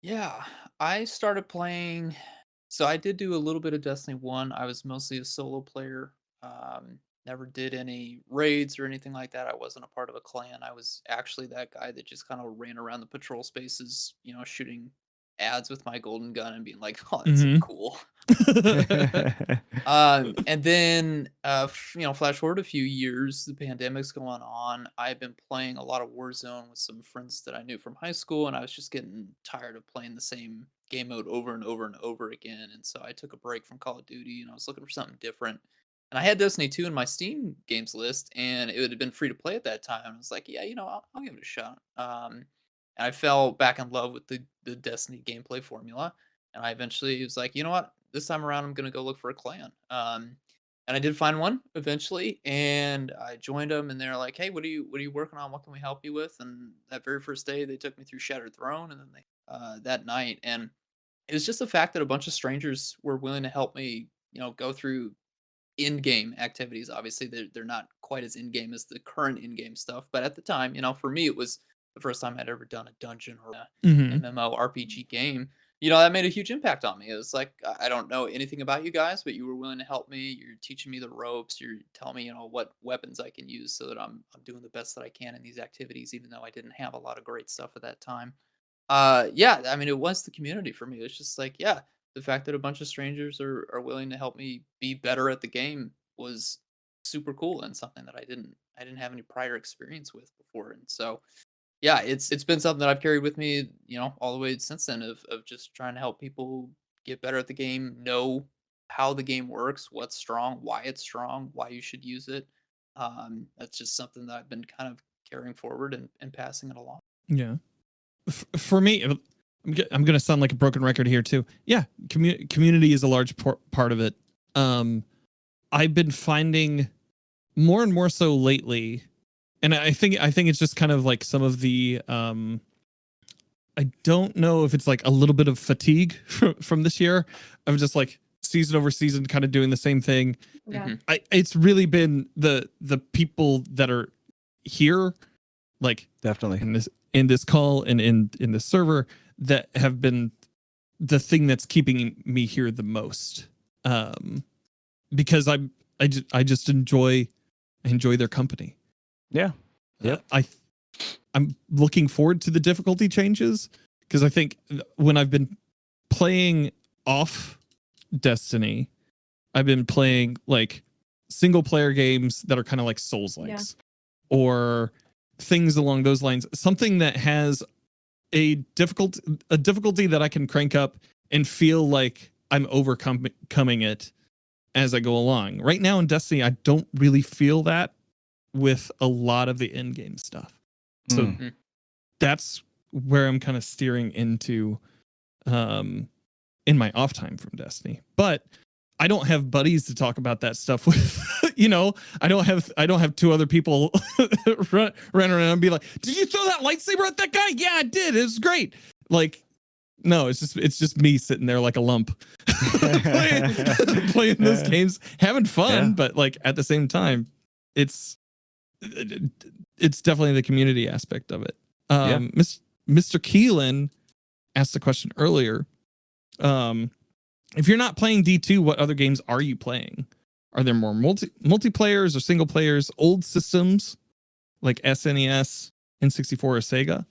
Yeah, I started playing. So I did do a little bit of Destiny 1. I was mostly a solo player. Never did any raids or anything like that. I wasn't a part of a clan. I was actually that guy that just kind of ran around the patrol spaces, you know, shooting ads with my golden gun and being like, "Oh, that's so cool." And then, you know, flash forward a few years, the pandemic's going on. I've been playing a lot of Warzone with some friends that I knew from high school, and I was just getting tired of playing the same game mode over and over and over again. And so I took a break from Call of Duty, and I was looking for something different. And I had Destiny 2 in my Steam games list, and it had been free to play at that time. I was like, yeah, you know, I'll give it a shot. And I fell back in love with the Destiny gameplay formula. And I eventually was like, you know what? This time around, I'm going to go look for a clan. And I did find one eventually, and I joined them. And they're like, hey, what are you working on? What can we help you with? And that very first day, they took me through Shattered Throne, and then that night, and it was just the fact that a bunch of strangers were willing to help me, you know, go through in-game activities. Obviously, they're not quite as in-game as the current in-game stuff, but at the time, you know, for me, it was the first time I'd ever done a dungeon or a MMO RPG game. You know, that made a huge impact on me. It was like, I don't know anything about you guys, but you were willing to help me. You're teaching me the ropes. You're telling me, you know, what weapons I can use so that I'm doing the best that I can in these activities, even though I didn't have a lot of great stuff at that time. Yeah, I mean, it was the community for me. It's just like, yeah, the fact that a bunch of strangers are willing to help me be better at the game was super cool and something that I didn't have any prior experience with before. And so yeah, it's been something that I've carried with me, you know, all the way since then of just trying to help people get better at the game, know how the game works, what's strong, why you should use it. That's just something that I've been kind of carrying forward and passing it along. Yeah. For me, I'm going to sound like a broken record here too. Yeah, community is a large part of it. I've been finding more and more so lately, and I think it's just kind of like some of the I don't know if it's like a little bit of fatigue from this year. I'm just like season over season kind of doing the same thing. Yeah. It's really been the people that are here, like definitely in this call and in this server, that have been the thing that's keeping me here the most. Because I just enjoy their company. Yeah. Yeah. I'm looking forward to the difficulty changes, because I think when I've been playing off Destiny, I've been playing like single player games that are kind of like Souls-likes, or things along those lines. Something that has a difficulty that I can crank up and feel like I'm overcoming it as I go along. Right now in Destiny, I don't really feel that with a lot of the in-game stuff. So that's where I'm kind of steering into in my off time from Destiny. But I don't have buddies to talk about that stuff with. I don't have two other people run around and be like, did you throw that lightsaber at that guy? Yeah, I did. It was great. Like, no, it's just me sitting there like a lump playing those games, having fun, but like at the same time, it's definitely the community aspect of it. Mr. Keelan asked a question earlier. If you're not playing D2, what other games are you playing? Are there more multiplayers or single players, old systems like SNES, N64, or Sega?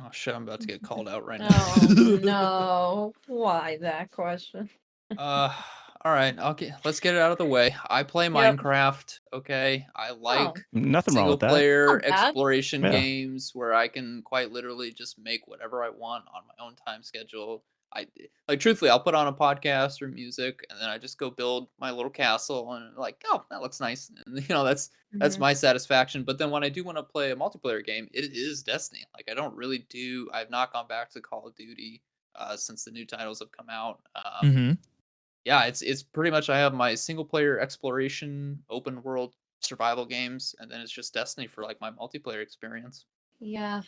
Oh shit, I'm about to get called out right now. Oh no. Why that question? All right, let's get it out of the way. I play Minecraft, okay? I like nothing wrong with that. single player Not bad. exploration games where I can quite literally just make whatever I want on my own time schedule. Truthfully, I'll put on a podcast or music, and then I just go build my little castle, and like, oh, that looks nice, and that's my satisfaction. But then when I do want to play a multiplayer game, it is Destiny. Like, I don't really do. I've not gone back to Call of Duty since the new titles have come out. Yeah, it's pretty much I have my single player exploration, open world survival games, and then it's just Destiny for like my multiplayer experience. Yeah.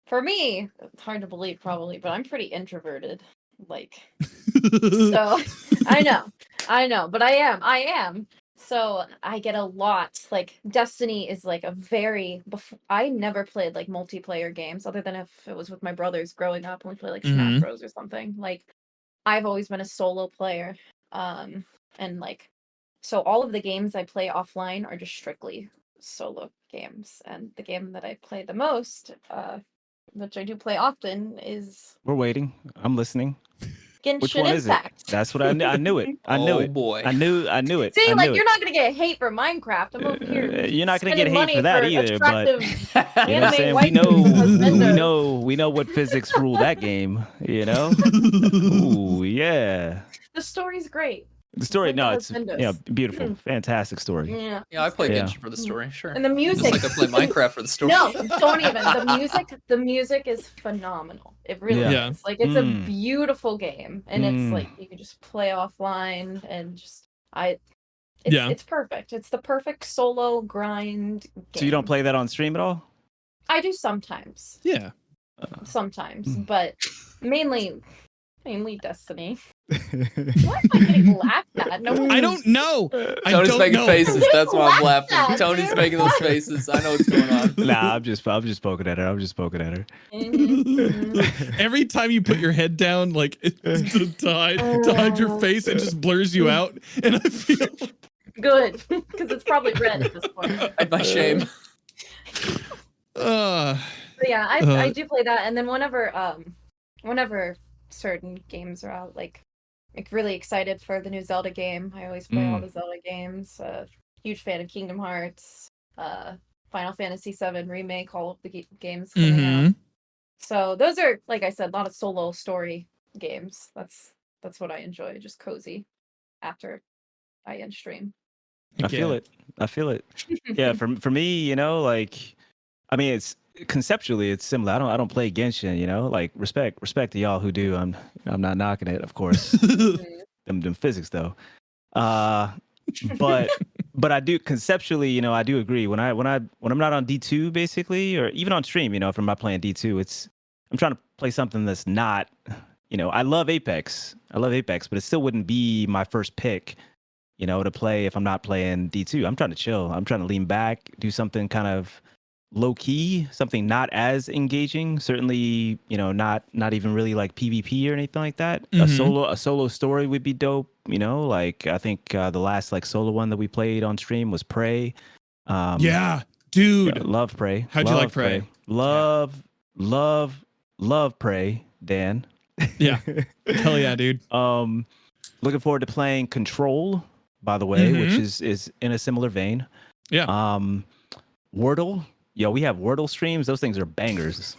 For me, it's hard to believe probably, but I'm pretty introverted. Like, so I know, but I am. So I get a lot. Like, Destiny is like I never played like multiplayer games other than if it was with my brothers growing up and we play like Smash Bros or something. Like, I've always been a solo player. And like, so all of the games I play offline are just strictly solo games. And the game that I play the most, which I do play often, is... We're waiting. I'm listening. Genshin Which one Impact. is it? That's what I knew. I knew it. I knew it. Boy. I knew it. See, I like, knew you're not going to get hate for Minecraft. I'm over here. You're not going to get spending hate for that money either, but attractive you know what I'm saying? We know what physics rule that game, you know? Ooh, yeah. The story's great. The story, no, it's Windows. beautiful, fantastic story. Yeah. Yeah, I play Genshin for the story, sure. And the music. Just like I play Minecraft for the story. No, don't even. The music is phenomenal. It really is. Like, it's a beautiful game, and it's like you can just play offline and just it's perfect. It's the perfect solo grind game. So you don't play that on stream at all? I do sometimes. Yeah. Sometimes, but mainly Destiny. Why am I getting laughed at? No, I don't know. Tony's making faces. That's why I'm laughing. At, Tony's making those faces. I know what's going on. Nah, I'm just poking at her. Mm-hmm. Every time you put your head down, like to hide your face, it just blurs you out, and I feel good because it's probably red at this point. Hide my shame. But yeah, I do play that, and then whenever certain games are out, like really excited for the new Zelda game. I always play all the Zelda games. Huge fan of Kingdom Hearts, Final Fantasy VII Remake, all of the games coming out. So those are, like I said, a lot of solo story games. That's what I enjoy, just cozy after I end stream. I feel it. Yeah, for me, you know, like, I mean, it's conceptually it's similar. I don't play Genshin, you know, like respect to y'all who do. I'm not knocking it, of course. them physics though. But I do conceptually, you know, I do agree. When I'm not on D2 basically, or even on stream, you know, if I'm not playing D2, I'm trying to play something that's not, you know, I love Apex, but it still wouldn't be my first pick, you know, to play if I'm not playing D2. I'm trying to chill. I'm trying to lean back, do something kind of low key, something not as engaging. Certainly, you know, not even really like PvP or anything like that. A solo story would be dope. You know, like I think the last like solo one that we played on stream was Prey. Yeah, dude, love Prey. How'd you like Prey? Love Prey, Dan. Yeah, hell yeah, dude. Looking forward to playing Control, by the way, which is in a similar vein. Yeah. Wordle. Yo, we have Wordle streams. Those things are bangers.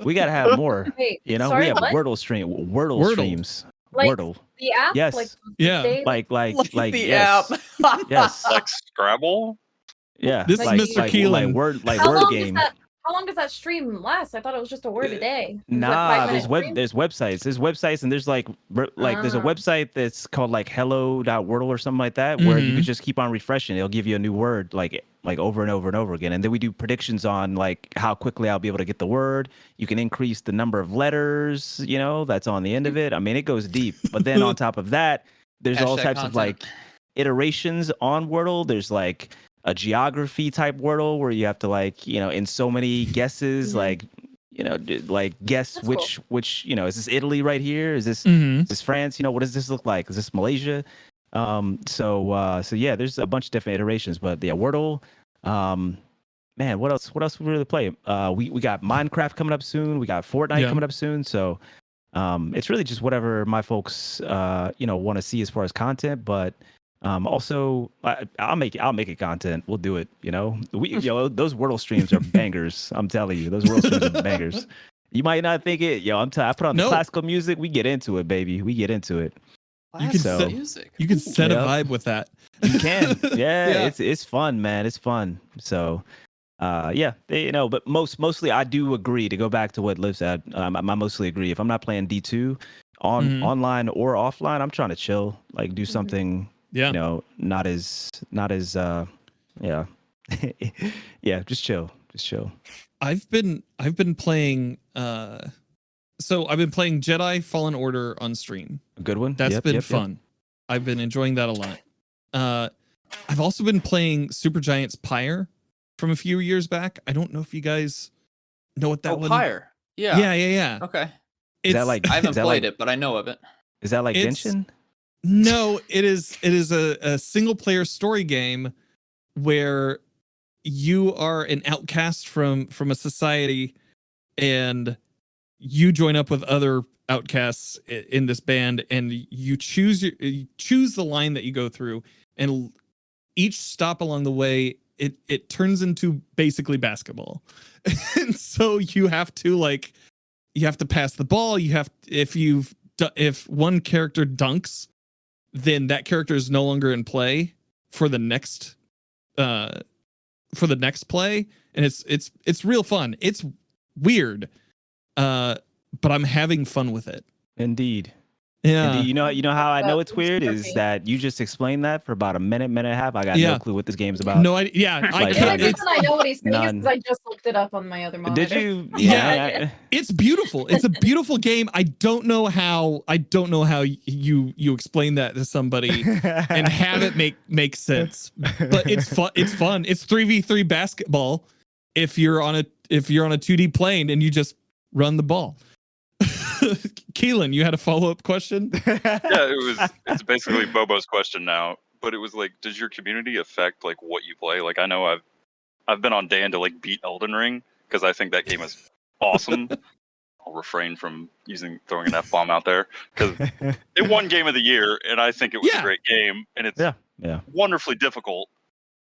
We gotta have more. Wait, you know, sorry, we have what? Wordle streams. Like Wordle. the app? Yes. Like, Yeah. Like the yes. Yes. Like Scrabble? Yeah. This is Mr. Keelan. Like how word long game. How How long does that stream last? I thought it was just a word a day. Is it a Nah, 5-minute stream? there's websites, and there's like there's a website that's called like hello.wordle or something like that, where you could just keep on refreshing. It'll give you a new word like over and over and over again. And then we do predictions on like how quickly I'll be able to get the word. You can increase the number of letters, that's on the end of it. I mean, it goes deep. But then on top of that, there's all types of like iterations on Wordle. There's like a geography type Wordle where you have to like, in so many guesses, like, like guess That's which, is this Italy right here? Is this France? What does this look like? Is this Malaysia? So yeah, there's a bunch of different iterations, but yeah, Wordle, man, what else we really play? We got Minecraft coming up soon. We got Fortnite coming up soon. So, it's really just whatever my folks, want to see as far as content, but also I'll make it content. We'll do it. Those Wordle streams are bangers. I'm telling you, those Wordle streams are bangers. You might not think it. I put on the classical music. We get into it, baby. We get into it. You can set a vibe with that. You can. Yeah. It's fun, man. It's fun. So, yeah, but mostly I do agree, to go back to what Liv said. I mostly agree. If I'm not playing D2 online or offline, I'm trying to chill, like do something. Yeah. Not as yeah. Yeah, just chill. I've been playing so I've been playing Jedi Fallen Order on stream. A good one. That's been fun. Yep. I've been enjoying that a lot. I've also been playing Supergiant's Pyre from a few years back. I don't know if you guys know what that one. Pyre. Yeah. Yeah. Okay. Is that like, I haven't played it, but I know of it. Is that like Genshin? No, it is a single player story game where you are an outcast from a society, and you join up with other outcasts in this band, and you choose the line that you go through, and each stop along the way it turns into basically basketball. And so you have to pass the ball. If one character dunks, then that character is no longer in play for the next play, and it's real fun. It's weird, but I'm having fun with it. Indeed. Yeah. Indeed. You know how I know it's weird is that you just explained that for about a minute and a half. I got no clue what this game's about. No idea. The only reason I know what he's saying is because I just looked it up on my other monitor. Did you? Yeah. It's beautiful. It's a beautiful game. I don't know how you explain that to somebody and have it make sense. But it's fun. It's fun. It's 3v3 basketball if you're on a 2D plane and you just run the ball. Keelan, you had a follow-up question? Yeah, it's basically Bobo's question now, but it was like, does your community affect like what you play? Like, I know I've been on Dan to like beat Elden Ring because I think that game is awesome. I'll refrain from throwing an F-bomb out there because it won Game of the Year, and I think it was a great game, and it's wonderfully difficult.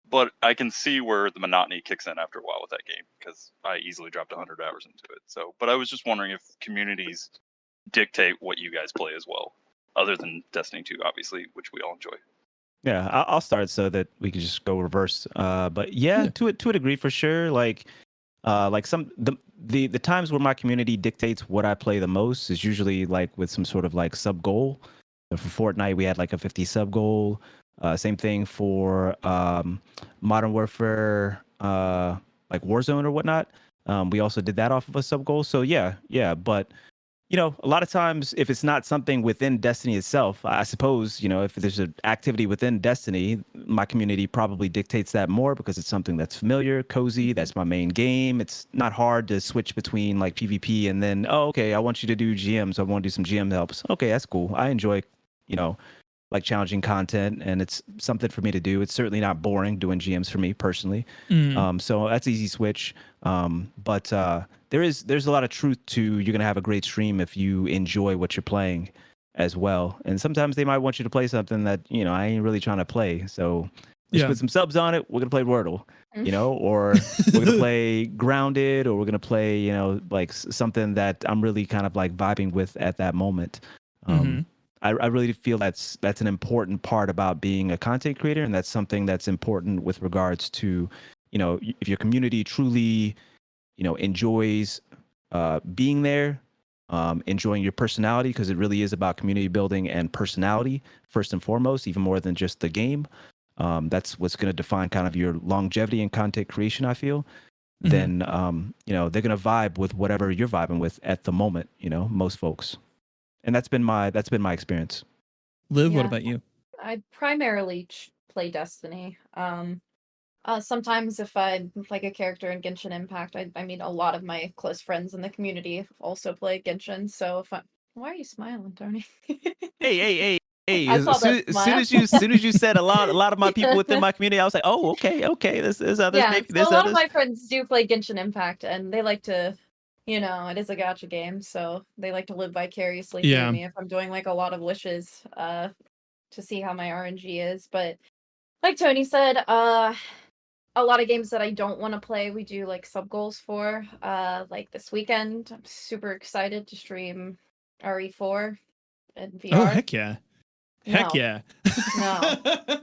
But I can see where the monotony kicks in after a while with that game because I easily dropped 100 hours into it. So, but I was just wondering if communities dictate what you guys play as well, other than Destiny 2, obviously, which we all enjoy. Yeah, I'll start so that we can just go reverse. But yeah, to a degree for sure. Like some the times where my community dictates what I play the most is usually like with some sort of like sub goal. So for Fortnite, we had like a 50 sub goal. Same thing for Modern Warfare, like Warzone or whatnot. We also did that off of a sub goal. So yeah. But a lot of times, if it's not something within Destiny itself, I suppose if there's an activity within Destiny, my community probably dictates that more because it's something that's familiar, cozy. That's my main game. It's not hard to switch between like PvP and then okay, I want you to do GMs. I want to do some GM helps. Okay, that's cool. I enjoy like challenging content, and it's something for me to do. It's certainly not boring doing GMs for me personally. So that's easy switch. But there's a lot of truth to you're gonna have a great stream if you enjoy what you're playing as well. And sometimes they might want you to play something that I ain't really trying to play. So let's put some subs on it. We're gonna play Wordle, or we're gonna play Grounded, or we're gonna play like something that I'm really kind of like vibing with at that moment. I really feel that's an important part about being a content creator, and that's something that's important with regards to, if your community truly, enjoys being there, enjoying your personality, because it really is about community building and personality first and foremost, even more than just the game. That's what's going to define kind of your longevity in content creation, I feel. Then they're going to vibe with whatever you're vibing with at the moment, most folks. And that's been my experience. Liv, what about you? I primarily play Destiny. Sometimes if I like a character in Genshin Impact, I mean, a lot of my close friends in the community also play Genshin. So why are you smiling, Tony? Hey. I saw As soon as you said a lot of my people within my community, I was like, oh, okay. There's others. Yeah, Maybe so there's a lot others. of my friends do play Genshin Impact, and they like to, it is a gacha game, so they like to live vicariously through me if I'm doing like a lot of wishes, to see how my RNG is. But like Tony said, a lot of games that I don't want to play, we do like sub goals for. Like this weekend, I'm super excited to stream RE4 in VR. Oh, heck yeah. No. Yeah. No.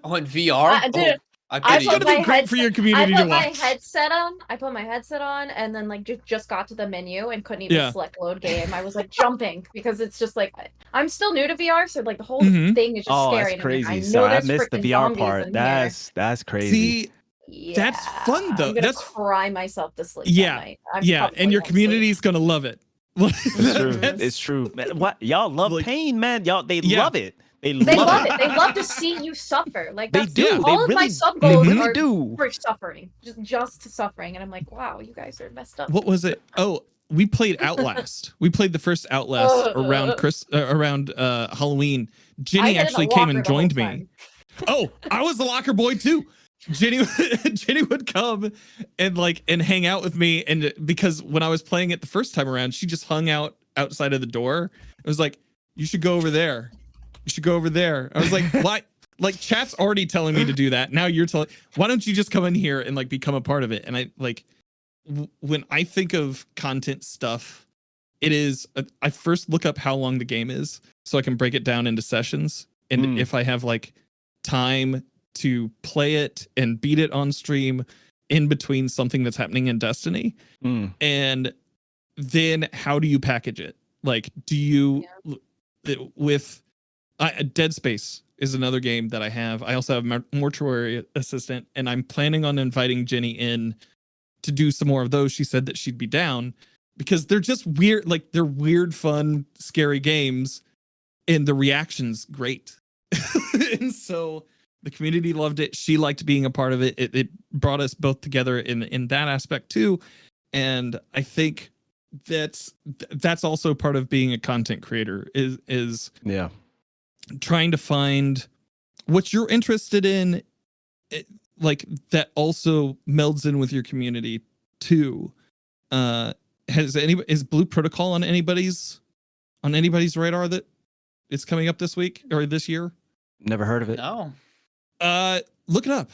Oh, in VR? Dude, It's gonna be great for your community to watch. I put my headset on, and then like just got to the menu and couldn't even select load game. I was like jumping because it's just like I'm still new to VR, so like the whole thing is just scary. That's crazy. I know So I there's missed the VR zombies part. in That's crazy. See, that's fun though. I'm gonna That's cry myself to sleep. Yeah, that night. and your community's gonna love it. It's true. It's true. Man, what y'all love pain, man. They love it. They love it. They love to see you suffer. Like they do. All of my sub goals are do. for suffering, just suffering, and I'm like, wow, you guys are messed up. What was it? Oh, we played Outlast. We played the first Outlast around Halloween. Jenny actually came and joined me. Oh, I was the locker boy too. Jenny would come and hang out with me, and because when I was playing it the first time around, she just hung out outside of the door. It was like, you should go over there. You should go over there. I was like, why? Like, chat's already telling me to do that. Now you're telling, why don't you just come in here and become a part of it? And I when I think of content stuff, it is, I first look up how long the game is so I can break it down into sessions. And if I have time to play it and beat it on stream in between something that's happening in Destiny, and then how do you package it? Like, do you with Dead Space is another game that I have. I also have Mortuary Assistant, and I'm planning on inviting Jenny in to do some more of those. She said that she'd be down because they're just weird, they're weird, fun, scary games, and the reaction's great. And so the community loved it. She liked being a part of it. It brought us both together in that aspect too. And I think that's also part of being a content creator is trying to find what you're interested in, that also melds in with your community too. Is Blue Protocol on anybody's radar that it's coming up this week or this year? Never heard of it. No. Look it up.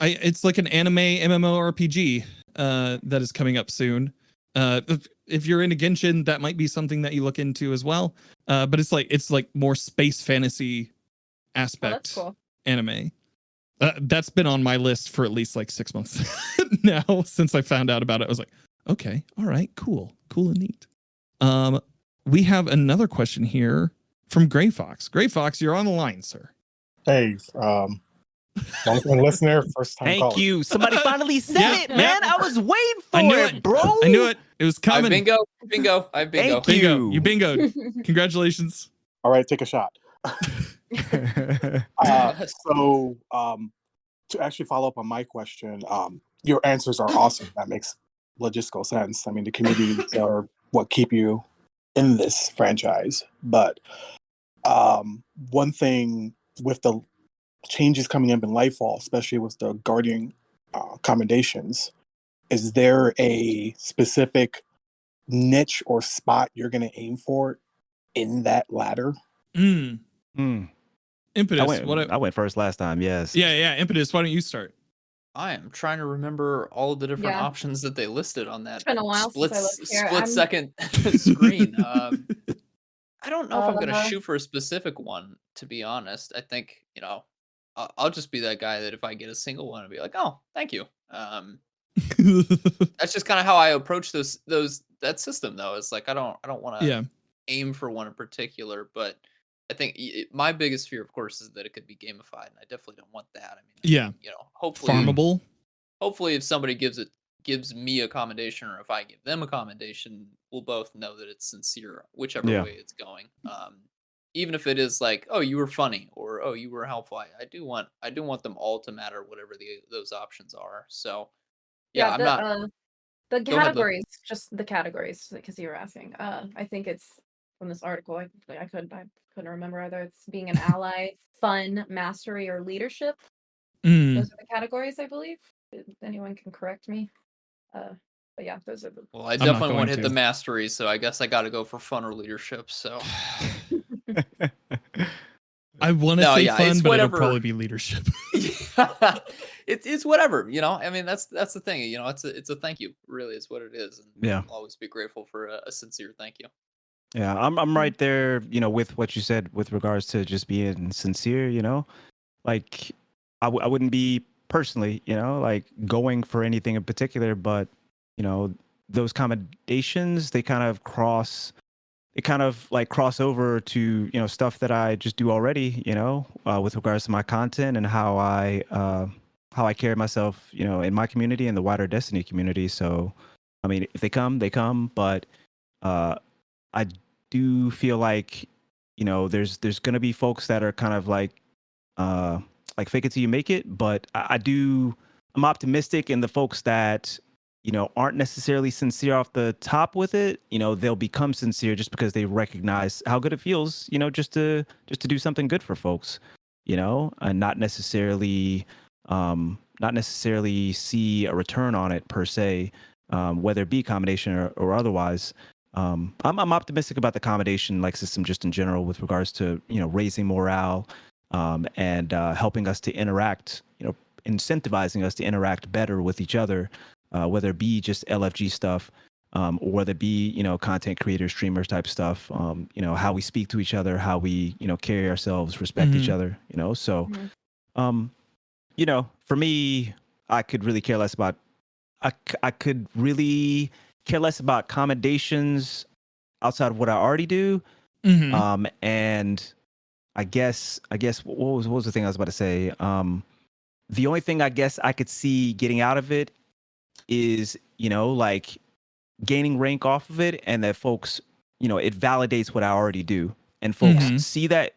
It's like an anime MMORPG that is coming up soon. If you're into Genshin, that might be something that you look into as well. But it's like more space fantasy aspect anime. That's been on my list for at least 6 months now since I found out about it. I was like, okay, all right, cool and neat. We have another question here from Gray Fox. Gray Fox, you're on the line, sir. Hey, long-time listener, first-time caller. Thank you. Somebody finally said it, man. I was waiting for it, bro. I knew it. It was coming. Bingo. I bingo. Thank you. You bingoed. Congratulations. All right, take a shot. So, to actually follow up on my question, your answers are awesome. That makes logistical sense. I mean, the communities are what keep you in this franchise. But one thing with the changes coming up in Lightfall, especially with the Guardian commendations, is there a specific niche or spot you're going to aim for in that ladder? Impetus. I went first last time. Yes. Yeah. Impetus. Why don't you start? I am trying to remember all the different options that they listed on that It's been a while split since I looked here. second screen. I don't know if I'm going to shoot for a specific one, to be honest. I think, I'll just be that guy that if I get a single one, I'll be like, oh, thank you. That's just kind of how I approach that system, though. It's like I don't want to Yeah. aim for one in particular, but I think my biggest fear, of course, is that it could be gamified, and I definitely don't want that. I mean, Yeah. hopefully, Farmable. hopefully, if somebody gives me a commendation, or if I give them a commendation, we'll both know that it's sincere, whichever Yeah. way it's going. Even if it is like, oh, you were funny, or oh, you were helpful. I do want them all to matter, whatever those options are. So yeah, Yeah, I'm not. the Go ahead, Liv. categories, just the categories, because you were asking. I think it's from this article. I couldn't remember either. It's being an ally, fun, mastery, or leadership. Those are the categories, I believe. If anyone can correct me. But yeah, those are the. Well, I definitely won't hit the mastery, so I guess I got to go for fun or leadership. So I want to say fun, but whatever. it'll probably be leadership. It's whatever, I mean, that's the thing, it's a thank you, really, is what it is. And Yeah. I'll always be grateful for a sincere thank you. Yeah, I'm right there, with what you said with regards to just being sincere, like I wouldn't be personally, like going for anything in particular, but those commendations, they kind of cross over to stuff that I just do already, with regards to my content and how I carry myself, in my community and the wider Destiny community. So, I mean, if they come, they come, but I do feel like, there's going to be folks that are kind of like fake it till you make it. But I'm optimistic in the folks that, aren't necessarily sincere off the top with it. They'll become sincere just because they recognize how good it feels, just to do something good for folks, and not necessarily see a return on it per se, whether it be combination or otherwise. I'm optimistic about the accommodation system just in general with regards to raising morale, and helping us to interact, incentivizing us to interact better with each other, whether it be just LFG stuff, or whether it be content creators, streamers type stuff, how we speak to each other, how we carry ourselves, respect each other, so for me, I could really care less about I could really care less about commendations outside of what I already do. And I guess what was the thing I was about to say? The only thing I guess I could see getting out of it is, like gaining rank off of it, and that folks, it validates what I already do. And folks see that,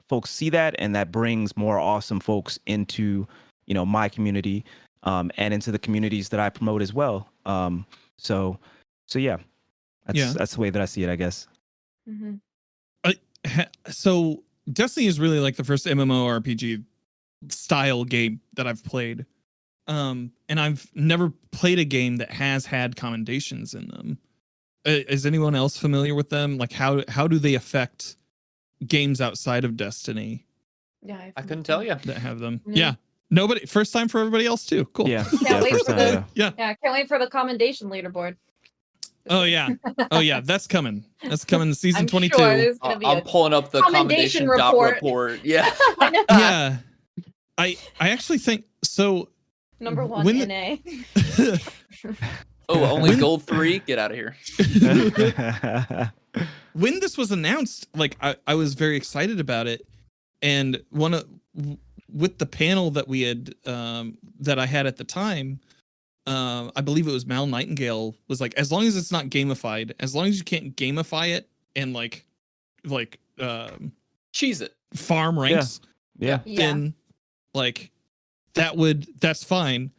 and that brings more awesome folks into, my community, and into the communities that I promote as well. So yeah, that's the way that I see it, I guess. So Destiny is really like the first MMORPG style game that I've played. And I've never played a game that has had commendations in them. Is anyone else familiar with them? Like how do they affect games outside of Destiny? Yeah, I couldn't tell you that have them. Yeah. Nobody. First time for everybody else too. Cool. Yeah. Can't wait first for time, the can't wait for the commendation leaderboard. Oh yeah. That's coming. That's coming in season I'm 22. sure there's gonna be I'm pulling up the commendation report. Yeah. I know. Yeah. I actually think so. Number one NA. Oh, only gold 3? Get out of here. When this was announced, like I was very excited about it, and with the panel that we had that I had at the time, I believe it was Mal Nightingale was like, as long as it's not gamified, as long as you can't gamify it and like cheese it, farm ranks, then like that's fine.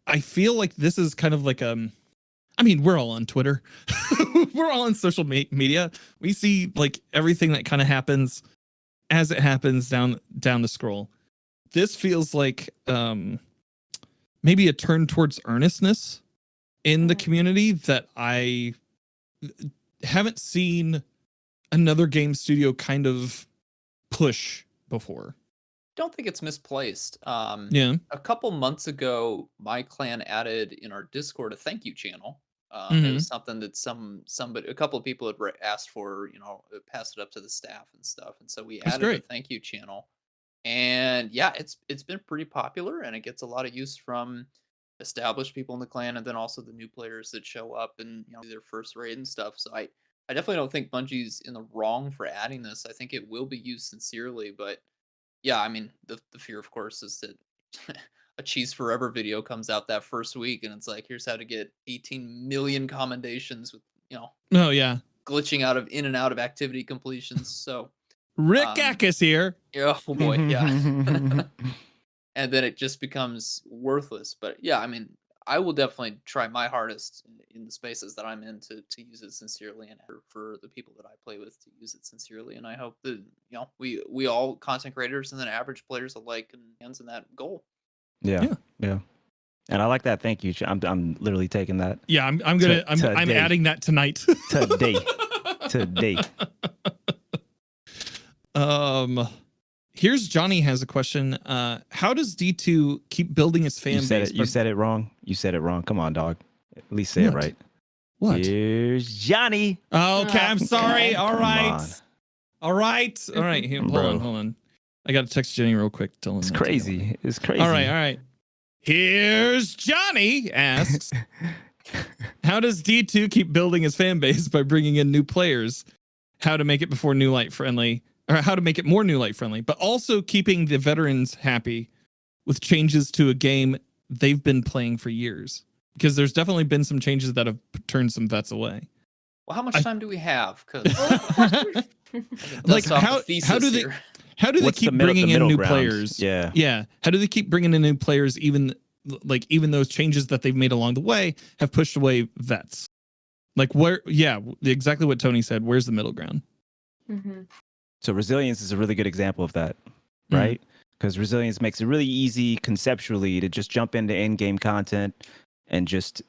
I feel like this is kind of like I mean, we're all on Twitter. We're all on social media. We see like everything that kind of happens as it happens down the scroll. This feels like maybe a turn towards earnestness in the community that I haven't seen another game studio kind of push before. Don't think it's misplaced. Yeah. A couple months ago, my clan added in our Discord a thank you channel. It was something that somebody, a couple of people had asked for, pass it up to the staff and stuff, and so we added a thank you channel. And yeah, it's been pretty popular, and it gets a lot of use from established people in the clan, and then also the new players that show up and do their first raid and stuff. So I definitely don't think Bungie's in the wrong for adding this. I think it will be used sincerely, but yeah, I mean the fear, of course, is that a Cheese Forever video comes out that first week, and it's like, here's how to get 18 million commendations with Oh yeah, glitching out of in and out of activity completions. So Rick Gackus here. yeah, oh boy, yeah. And then it just becomes worthless. But yeah, I mean, I will definitely try my hardest in the spaces that I'm in to use it sincerely, and for the people that I play with to use it sincerely. And I hope that we all content creators and then average players alike can ends in that goal. Yeah. And I like that. Thank you. I'm literally taking that. Yeah, I'm adding that tonight. Today. Here's Johnny has a question. How does D2 keep building its fan base? You said it wrong. Come on, dog. At least say it right. What? Here's Johnny. Okay, I'm sorry. All right. Here, hold on. I got to text Jenny real quick. Tell him it's crazy. It's crazy. All right. Here's Johnny asks, how does D2 keep building his fan base by bringing in new players? How to make it more new light friendly, but also keeping the veterans happy with changes to a game they've been playing for years? Because there's definitely been some changes that have turned some vets away. Well, how much time do we have? Because like how do they keep bringing in new players? Yeah. How do they keep bringing in new players even those changes that they've made along the way have pushed away vets? Like exactly what Tony said. Where's the middle ground? Mm-hmm. So resilience is a really good example of that, right? Because resilience makes it really easy conceptually to just jump into in-game content and just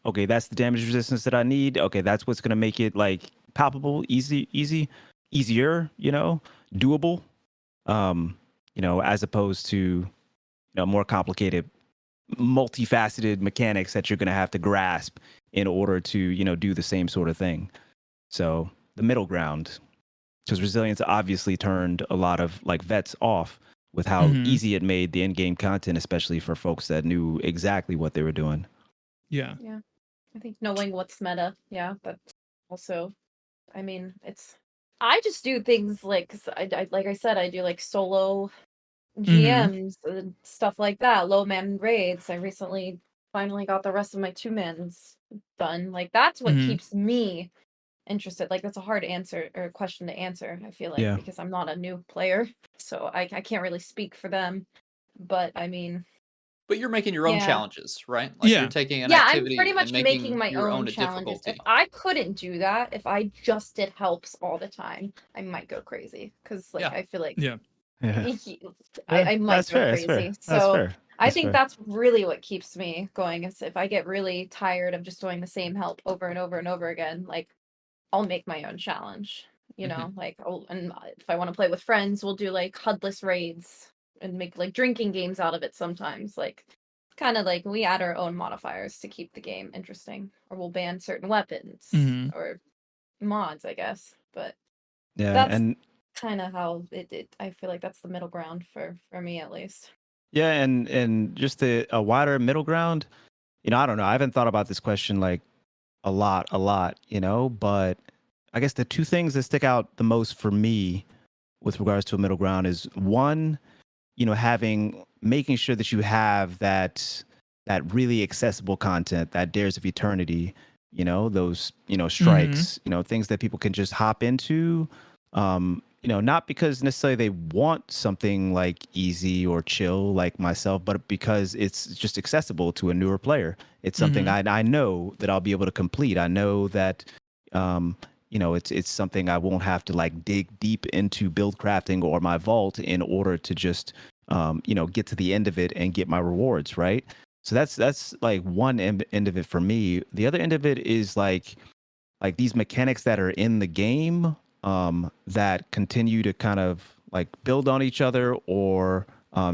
okay, that's the damage resistance that I need. Okay, that's what's gonna make it like palpable, easier, doable. As opposed to more complicated, multifaceted mechanics that you're gonna have to grasp in order to do the same sort of thing. So the middle ground, because resilience obviously turned a lot of vets off with how easy it made the in-game content, especially for folks that knew exactly what they were doing. Yeah. I think knowing what's meta, but also, I mean, I just do things like I said, I do like solo GMs and stuff like that, low man raids. I recently finally got the rest of my 2-mans done. Like that's what keeps me interested. Like that's a hard answer or question to answer, I feel like, because I'm not a new player, so I can't really speak for them. But I mean, but you're making your own challenges, right? Like you're taking an activity, I'm pretty much and making my your own challenges. If I couldn't do that, if I just did helps all the time, I might go crazy because I feel like I might go crazy. So I think that's really what keeps me going. Is if I get really tired of just doing the same help over and over and over again, like I'll make my own challenge. And if I want to play with friends, we'll do like HUDless raids and make like drinking games out of it sometimes. Like kind of like we add our own modifiers to keep the game interesting, or we'll ban certain weapons or mods, I guess. But that's kind of how it I feel like that's the middle ground for me at least. Yeah, and just a wider middle ground. I don't know. I haven't thought about this question like a lot, but I guess the two things that stick out the most for me with regards to a middle ground is one, making sure that you have that really accessible content, that Dares of Eternity, those, strikes, things that people can just hop into, not because necessarily they want something like easy or chill like myself, but because it's just accessible to a newer player. It's something I know that I'll be able to complete. I know that, it's something I won't have to like dig deep into build crafting or my vault in order to just, get to the end of it and get my rewards. Right. So that's like one end of it for me. The other end of it is like these mechanics that are in the game, that continue to kind of like build on each other, or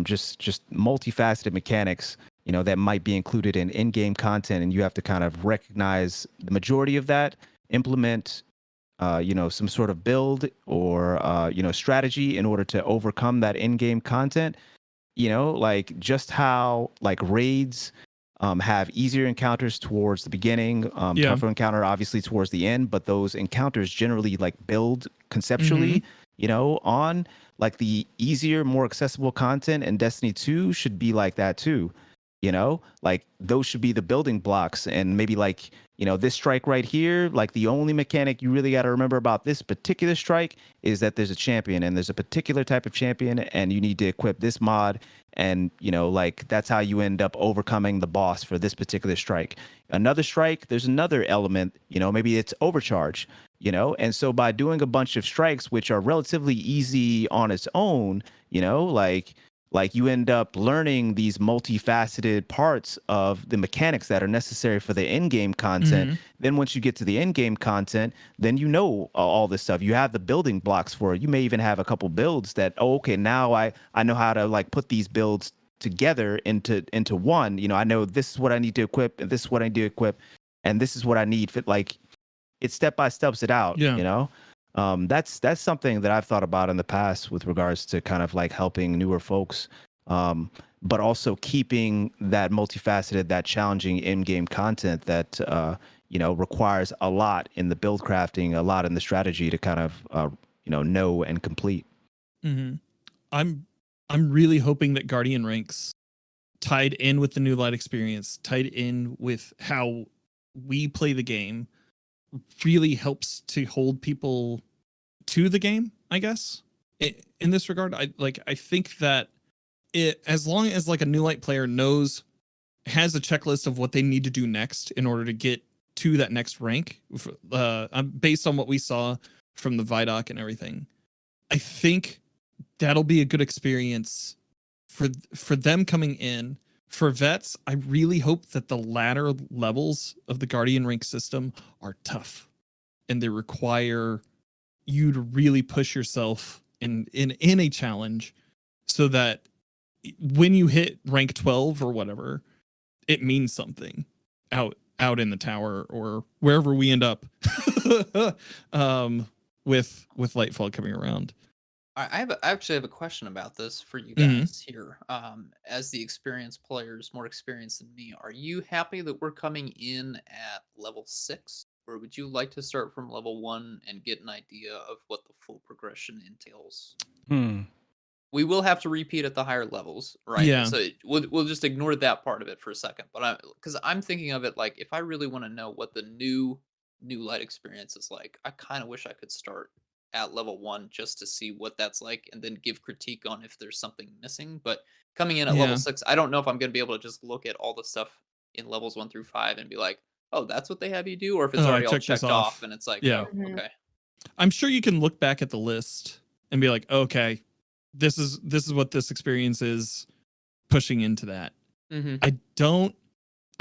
just multifaceted mechanics, that might be included in in-game content, and you have to kind of recognize the majority of that, implement some sort of build or strategy in order to overcome that in-game content. Like just how like raids have easier encounters towards the beginning, tougher encounter obviously towards the end, but those encounters generally like build conceptually, on like the easier, more accessible content, and Destiny 2 should be like that too. Like those should be the building blocks, and maybe like, this strike right here, like the only mechanic you really got to remember about this particular strike is that there's a champion, and there's a particular type of champion, and you need to equip this mod, and like that's how you end up overcoming the boss for this particular strike. Another strike, there's another element, maybe it's overcharge, and so by doing a bunch of strikes which are relatively easy on its own, like you end up learning these multifaceted parts of the mechanics that are necessary for the in-game content. Then once you get to the in-game content, then all this stuff. You have the building blocks for it. You may even have a couple builds that, okay, now I know how to like put these builds together into one. I know this is what I need to equip, and this is what I need to equip, and this is what I need for, like, it step by steps it out. That's something that I've thought about in the past with regards to kind of like helping newer folks, but also keeping that multifaceted, that challenging in-game content that requires a lot in the build crafting, a lot in the strategy to kind of know and complete. I'm really hoping that Guardian ranks, tied in with the new light experience, tied in with how we play the game, really helps to hold people to the game, I guess. In this regard, I think that as long as like a new light player has a checklist of what they need to do next in order to get to that next rank, based on what we saw from the Vidoc and everything, I think that'll be a good experience for them coming in. For vets, I really hope that the latter levels of the Guardian rank system are tough, and they require you to really push yourself in a challenge, so that when you hit rank 12 or whatever, it means something out in the tower or wherever we end up with Lightfall coming around. I actually have a question about this for you guys here. As the experienced players, more experienced than me, are you happy that we're coming in at level 6? Or would you like to start from level 1 and get an idea of what the full progression entails? We will have to repeat at the higher levels, right? Yeah. So we'll just ignore that part of it for a second. But because I'm thinking of it like, if I really want to know what the new light experience is like, I kind of wish I could start at level 1 just to see what that's like, and then give critique on if there's something missing. But coming in at level 6, I don't know if I'm going to be able to just look at all the stuff in levels 1 through 5 and be like, oh, that's what they have you do, or if it's already all checked off and it's like, oh, okay. I'm sure you can look back at the list and be like, okay, this is what this experience is pushing into that.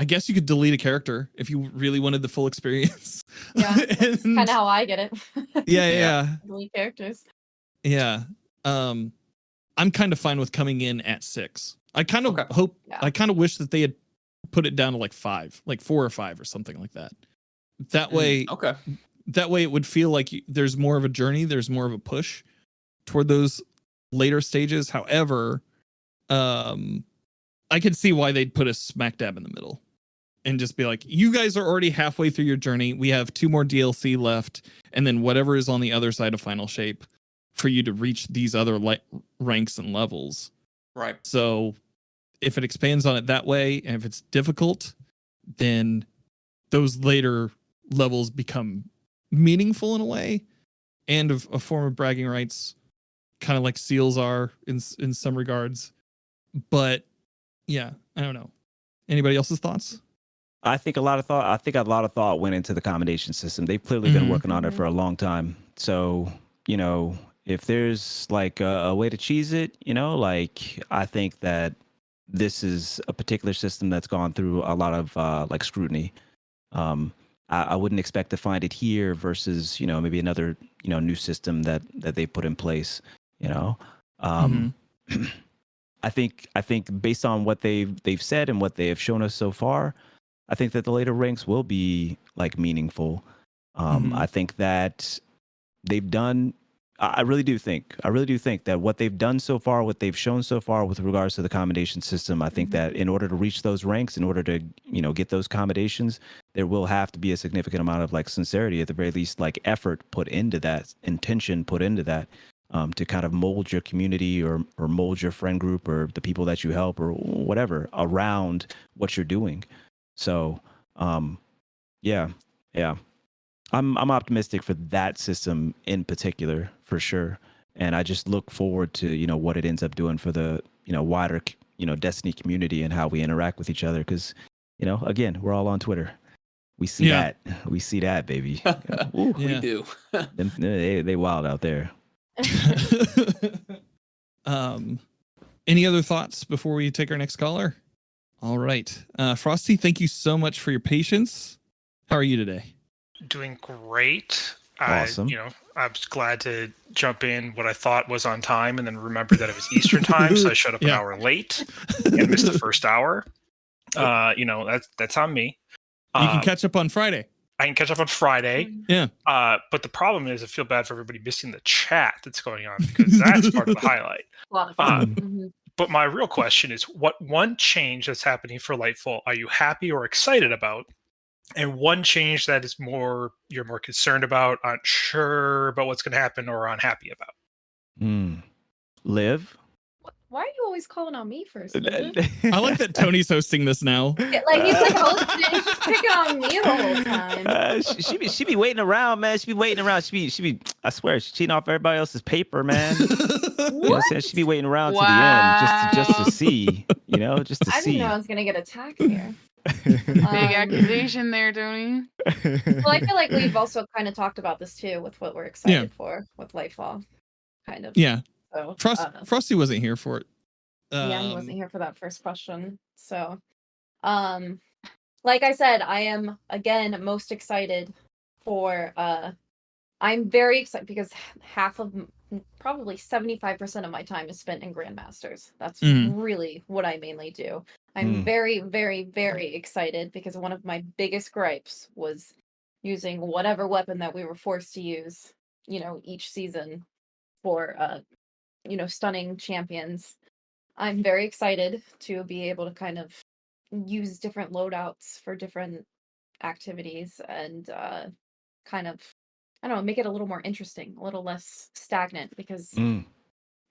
I guess you could delete a character if you really wanted the full experience. Yeah, that's kind of how I get it. Yeah. Delete characters. Yeah. I'm kind of fine with coming in at 6. I kind of hope, I kind of wish that they had put it down to like 5, like 4 or 5 or something like that. That way, that way it would feel like there's more of a journey, there's more of a push toward those later stages. However, I could see why they'd put us smack dab in the middle and just be like, you guys are already halfway through your journey. We have 2 more DLC left, and then whatever is on the other side of Final Shape for you to reach these other ranks and levels. Right. So if it expands on it that way, and if it's difficult, then those later levels become meaningful in a way, and a form of bragging rights, kind of like seals are in some regards. But yeah, I don't know. Anybody else's thoughts? I think a lot of thought went into the commendation system. They've clearly been working on it for a long time. So, if there's like a way to cheese it, like I think that this is a particular system that's gone through a lot of like scrutiny. I wouldn't expect to find it here versus, maybe another, new system that they put in place, I think based on what they've said and what they have shown us so far, I think that the later ranks will be like meaningful. I think that they've done I really do think that what they've done so far, what they've shown so far with regards to the commendation system, I think that in order to reach those ranks, in order to, get those commendations, there will have to be a significant amount of like sincerity, at the very least, like effort put into that, intention put into that, to kind of mold your community or mold your friend group or the people that you help or whatever around what you're doing. So, yeah. I'm optimistic for that system in particular, for sure. And I just look forward to, what it ends up doing for the, wider, Destiny community and how we interact with each other. Because, again, we're all on Twitter. We see that. We see that, baby. Ooh, We do. they wild out there. Any other thoughts before we take our next caller? All right. Frosty, thank you so much for your patience. How are you today? Doing great. Awesome. I was glad to jump in what I thought was on time and then remembered that it was Eastern time, so I showed up an hour late and missed the first hour. That's on me. You can catch up on Friday. I can catch up on Friday. Yeah. But the problem is I feel bad for everybody missing the chat that's going on because that's part of the highlight. A lot of fun. But my real question is, what one change that's happening for Lightfall are you happy or excited about? And one change that is you're more concerned about, unsure about what's going to happen, or unhappy about. Liv? Why are you always calling on me first? I like that Tony's hosting this now. Yeah, like he's like hosting, he's just picking on me the whole time. She be waiting around, man. She be waiting around. She be. I swear, she's cheating off everybody else's paper, man. You know what I'm saying? She be waiting around to the end just to see. Just to see. I didn't know I was gonna get attacked here. Big accusation there, Tony. Well, I feel like we've also kind of talked about this too with what we're excited for with Lightfall, kind of. Yeah. So Frosty wasn't here for it. Yeah, he wasn't here for that first question. So, like I said, I am again most excited for. I'm very excited because probably 75% of my time is spent in Grandmasters. That's really what I mainly do. I'm very, very, very excited because one of my biggest gripes was using whatever weapon that we were forced to use, each season for, stunning champions. I'm very excited to be able to kind of use different loadouts for different activities and kind of, I don't know, make it a little more interesting, a little less stagnant, because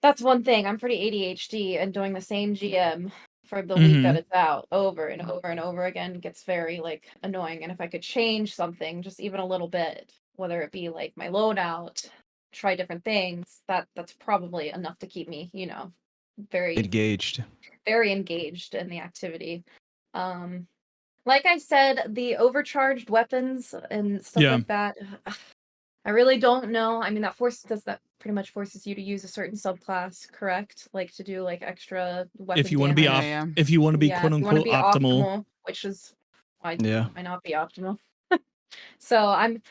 that's one thing. I'm pretty ADHD, and doing the same GM for the week that it's out over and over and over again gets very annoying. And if I could change something just even a little bit, whether it be like my loadout, try different things, that's probably enough to keep me, very engaged in the activity. Like I said, the overcharged weapons and stuff like that, I really don't know. I mean, that pretty much forces you to use a certain subclass, correct? Like to do extra weapon if you want to be if you want to be quote unquote optimal, which is might not be optimal. So I'm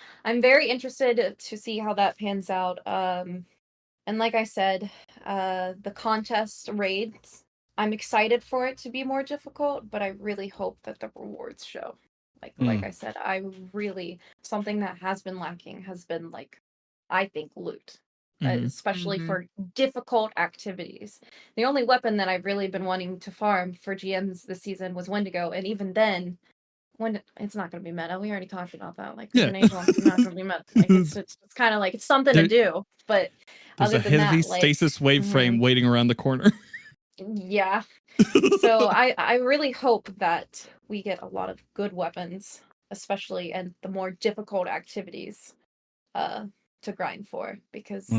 very interested to see how that pans out. And like I said, the contest raids, I'm excited for it to be more difficult, but I really hope that the rewards show. Like I said, something that has been lacking has been I think loot, especially for difficult activities. The only weapon that I've really been wanting to farm for GMs this season was Wendigo, and even then, it's not going to be meta. We already talked about that. Grenade launch is not going to be meta. It's kind of it's something to do, but other than heavy that, stasis wave frame waiting around the corner. Yeah. So I really hope that we get a lot of good weapons, especially and the more difficult activities to grind for, because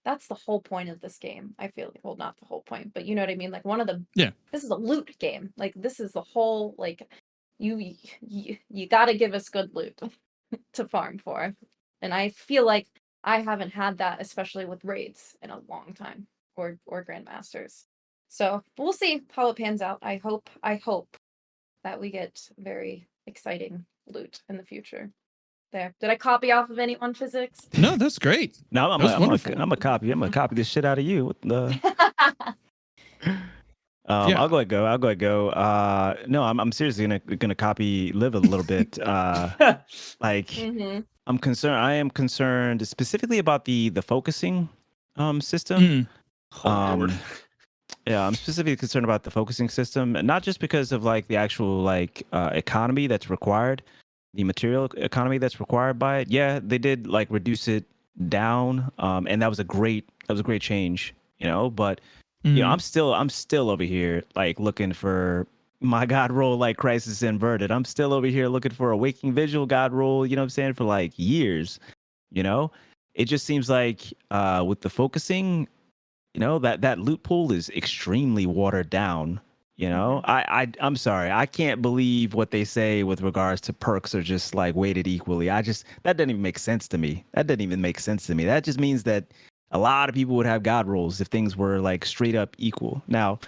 that's the whole point of this game. I feel well, not the whole point, but you know what I mean? This is a loot game. This is the whole you got to give us good loot to farm for. And I feel like I haven't had that, especially with raids, in a long time, or Grandmasters. So we'll see how it pans out. I hope that we get very exciting loot in the future. There. Did I copy off of anyone, Physics? No, that's great. No, I'm a copy. I'm gonna copy the shit out of you. Yeah. I'll go ahead go. No, I'm seriously gonna copy Liv a little bit. Like Mm-hmm. I am concerned specifically about the focusing system. Oh, Lord. Yeah, I'm specifically concerned about the focusing system, not just because of like the actual like economy that's required, the material economy that's required by it. Yeah, they did like reduce it down, and that was a great change, you know. But you know, I'm still over here like looking for my God roll like Crisis Inverted. I'm still over here looking for a Waking Vigil God roll. You know what I'm saying, for like years. You know, it just seems like with the focusing, you know, that loot pool is extremely watered down. You know, I'm sorry, I can't believe what they say with regards to perks are just like weighted equally. That doesn't even make sense to me. That just means that a lot of people would have God rolls if things were like straight up equal. Now,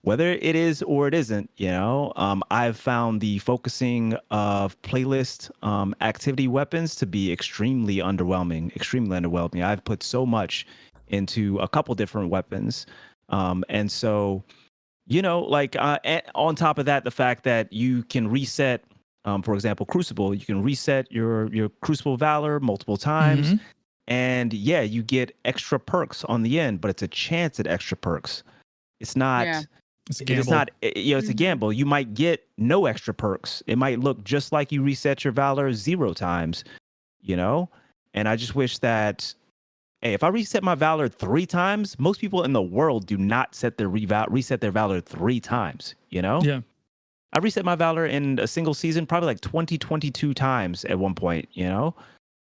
whether it is or it isn't, you know, I've found the focusing of playlist activity weapons to be extremely underwhelming. I've put so much into a couple different weapons, and so, you know, like on top of that, the fact that you can reset, for example, Crucible, you can reset your Crucible Valor multiple times, and yeah, you get extra perks on the end, but it's a chance at extra perks. It's not. Yeah. It's a gamble. It's not. You know, it's a gamble. You might get no extra perks. It might look just like you reset your Valor 0 times. You know, and I just wish that. Hey, if I reset my Valor 3 times, most people in the world do not reset their Valor 3 times, you know? Yeah. I reset my Valor in a single season probably like 22 times at one point, you know?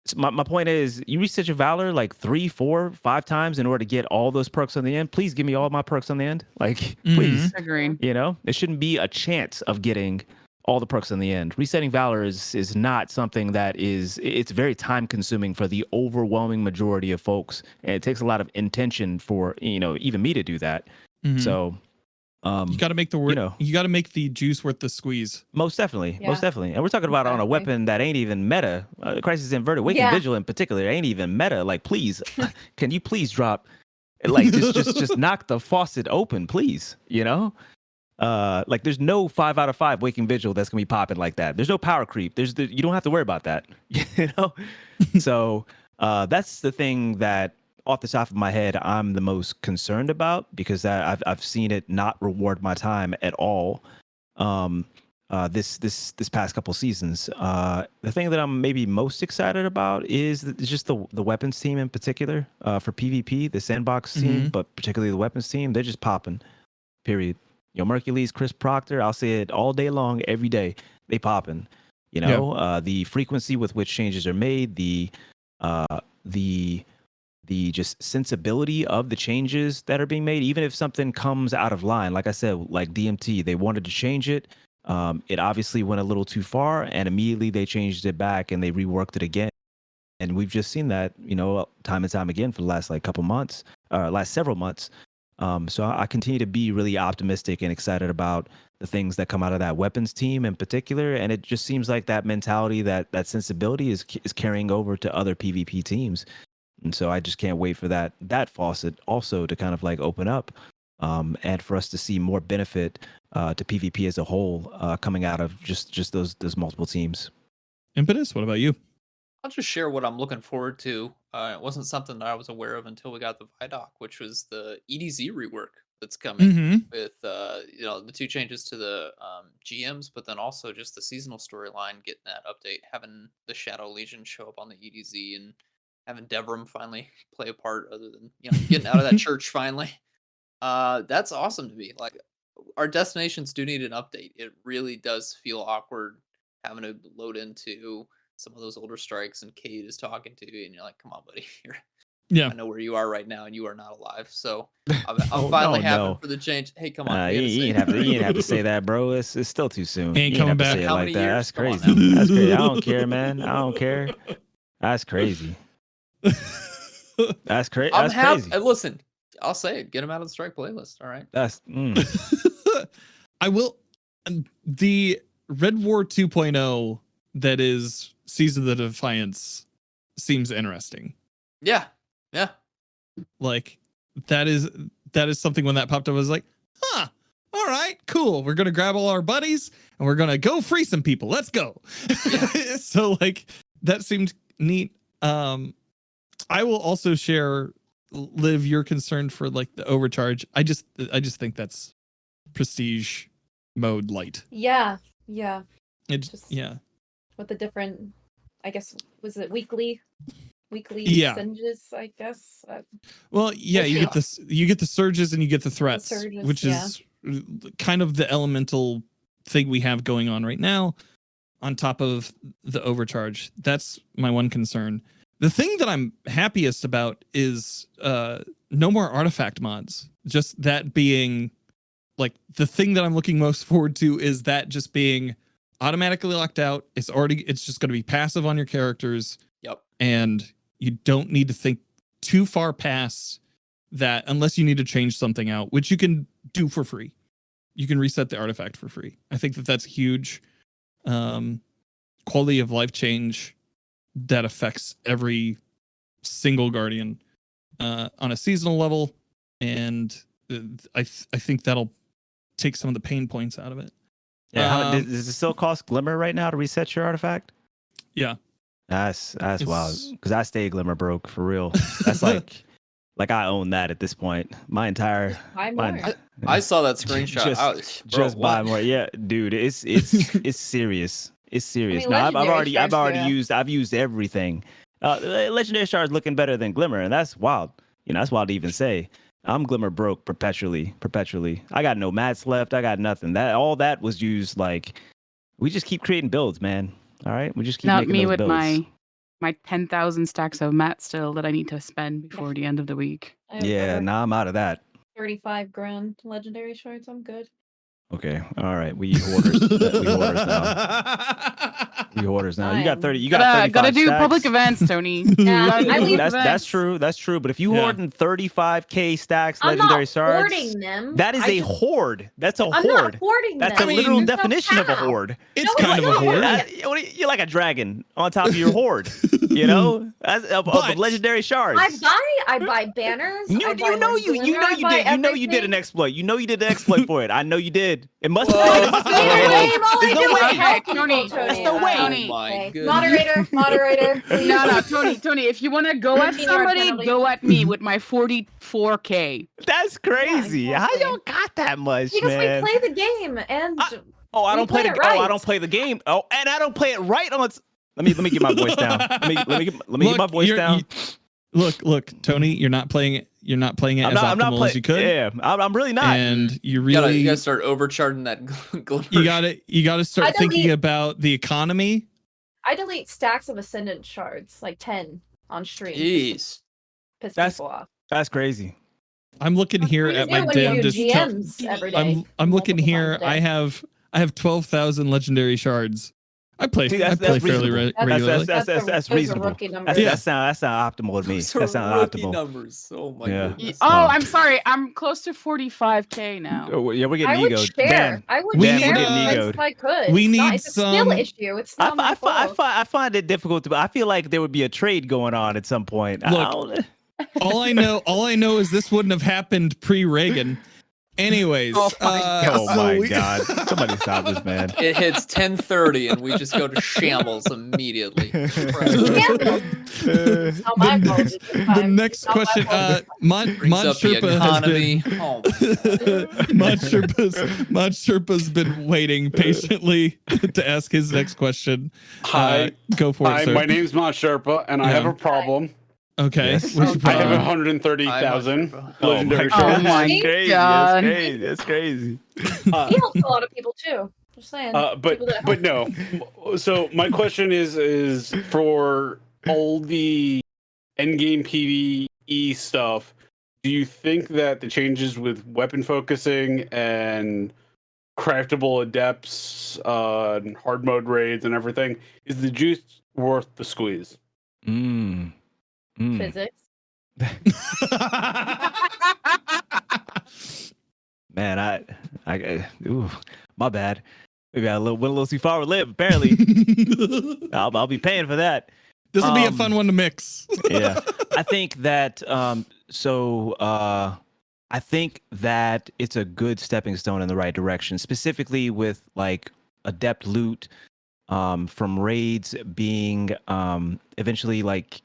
So my point is, you reset your Valor like 3, 4, 5 times in order to get all those perks on the end. Please give me all my perks on the end. Like, please. Agreed. You know? There shouldn't be a chance of getting all the perks in the end. Resetting Valor is not something that it's very time consuming for the overwhelming majority of folks. And it takes a lot of intention for, you know, even me to do that. So you got to make you got to make the juice worth the squeeze. Most definitely. And we're talking about on a weapon that ain't even meta. Crisis Inverted, Waking Vigil in particular, ain't even meta. Like, please, can you please drop, like, just knock the faucet open, please, you know? Like, there's no 5 out of 5 Waking Vigil that's gonna be popping like that. There's no power creep. You don't have to worry about that. You know. So that's the thing that, off the top of my head, I'm the most concerned about, because I've seen it not reward my time at all. This past couple seasons. The thing that I'm maybe most excited about is just the weapons team in particular. For PvP, the sandbox team, but particularly the weapons team, they're just popping. Period. You know, Mercules, Chris Proctor, I'll say it all day long, every day. They popping. You know, the frequency with which changes are made, the just sensibility of the changes that are being made, even if something comes out of line. Like I said, like DMT, they wanted to change it. It obviously went a little too far, and immediately they changed it back and they reworked it again. And we've just seen that, you know, time and time again for the last last several months. So I continue to be really optimistic and excited about the things that come out of that weapons team in particular. And it just seems like that mentality, that sensibility is carrying over to other PvP teams. And so I just can't wait for that faucet also to kind of like open up, and for us to see more benefit to PvP as a whole coming out of just those multiple teams. Impetus, what about you? I'll just share what I'm looking forward to. It wasn't something that I was aware of until we got the Vidoc, which was the EDZ rework that's coming with you know, the 2 changes to the GMs, but then also just the seasonal storyline, getting that update, having the Shadow Legion show up on the EDZ, and having Devrim finally play a part, other than, you know, getting out of that church finally. That's awesome to me. Like, our destinations do need an update. It really does feel awkward having to load into some of those older strikes, and Cade is talking to you, and you're like, come on, buddy. I know where you are right now, and you are not alive. So I'm finally happy for the change. Hey, come on. You ain't have to say that, bro. It's still too soon. Ain't you coming ain't have back. to say it How like many that. years? That's Come on crazy. That's crazy. I don't care, man. I don't care. That's crazy. That's crazy. I'm happy. Listen, I'll say it. Get him out of the strike playlist. All right. That's I will. The Red War 2.0 that is Season of the Defiance seems interesting. Yeah. Like, that is something, when that popped up, I was like, huh, all right, cool. We're gonna grab all our buddies and we're gonna go free some people. Let's go. So like that seemed neat. I will also share, Liv, you're concerned for like the overcharge. I just think that's prestige mode light. Yeah. It's Just- yeah. With the different, I guess, was it weekly Yeah. singes, I guess. Well, yeah, you get this. You get the surges and you get the threats, surges, which yeah. is kind of the elemental thing we have going on right now. On top of the overcharge, that's my one concern. The thing that I'm happiest about is no more artifact mods. Just that being like the thing that I'm looking most forward to is that just being automatically locked out. It's just going to be passive on your characters. Yep. And you don't need to think too far past that unless you need to change something out, which you can do for free. You can reset the artifact for free. I think that that's huge quality of life change that affects every single guardian on a seasonal level. And I think that'll take some of the pain points out of it. Yeah, does it still cost Glimmer right now to reset your artifact? Yeah. That's wild. Because I stay Glimmer broke for real. That's like I own that at this point. My entire Buy more. I saw that screenshot. Just buy more. Yeah, dude, it's serious. It's serious. I mean, No, I've already Legendary Shards, used everything. Legendary Shards looking better than Glimmer, and that's wild. That's wild to even say. I'm Glimmer broke perpetually. I got no mats left. I got nothing. All that was used like we just keep creating builds, man. All right, we just keep Not making me those with builds. my 10,000 stacks of mats still that I need to spend before the end of the week. I have Yeah, over now I'm out of that. 35 grand legendary shards. I'm good. Okay, all right. We hoarders. We hoarders now. We hoarders now. You got 30. You got 35 gotta do stacks. public events, Tony. Yeah, Gotta I do leave- public That's events. true. That's true. But if you Yeah. hoarding 35K stacks I'm legendary not shards, hoarding them. that is I a just- hoard. That's a I'm not hoard. hoarding That's them. a literal There's no definition of a cap. hoard. It's No, kind it's of a not. hoard. You're like a dragon on top of your hoard. You know, of But- legendary shards. I buy banners. You I buy know more you glimmer, did. I buy You know you did an everything. exploit. You know you did an exploit for it. I know you did. It must Whoa. it must Game, all There's I no do is way. help people, Tony, Tony. that's no way. Tony. Oh my Okay. goodness. Moderator, please. No, Tony, if you want to go at 15 yard somebody, penalty. go at me with my 44K. That's crazy. Yeah, How exactly. y'all got that much, Because man? we play the game and Oh, I we don't play play the. it right. Oh, I don't play the game. Oh, and I don't play it right on. Let me get my voice down. Let me get my voice down. Look, Tony, you're not playing it. You're not playing it as optimal as you could. Yeah, I'm really not. And you You really gotta start overcharging that glimmer. you gotta start I thinking delete- about the economy. I delete stacks of Ascendant shards, like 10 on stream. Jeez. Piss That's- people off. That's crazy. I'm looking here What do you at do my when you damn do discount. GMs every day? I'm looking multiple here. times a day? I have 12,000 legendary shards. I play See, I that's play fairly reasonable. regularly. That's those are reasonable. rookie numbers. Yeah. That sounds optimal to me. Those are That sounds rookie optimal. numbers. Oh my Yeah. goodness. Oh, I'm sorry. I'm close to 45K now. Oh, yeah, we're I getting would egoed. share. Dan, I would We share need, if egoed. I could. we It's not- need it's a skill some- issue. It's not my fault. I find it difficult to. I feel like there would be a trade going on at some point. Look, all I know is this wouldn't have happened pre-Reagan. Anyways, Oh my oh so my we- god! Somebody stop this, man. It hits 10:30 and we just go to shambles immediately. It's not my fault. It's the fine. next It's not my question, fault. Mon Brings up the Sherpa has economy. been Oh, Mon Sherpa's been waiting patiently to ask his next question. Hi. Go for it, Hi, sir. my name's Ma Sherpa, and I have Yeah. a problem. Okay. Yes. What's your I have problem? 130,000 Oh legendary my Oh shards. my That's crazy. God. That's crazy. That's crazy. Uh, He helps a lot of people too. Just saying. but People that but no. So my question is for all the endgame PvE stuff. Do you think that the changes with weapon focusing and craftable adepts, hard mode raids, and everything is the juice worth the squeeze? Mm. Mm. Physics. Man, ooh, my bad. Maybe I went a little too far with Liv. Apparently, I'll be paying for that. This will be a fun one to mix. Yeah, I think that I think that it's a good stepping stone in the right direction, specifically with like adept loot from raids being eventually like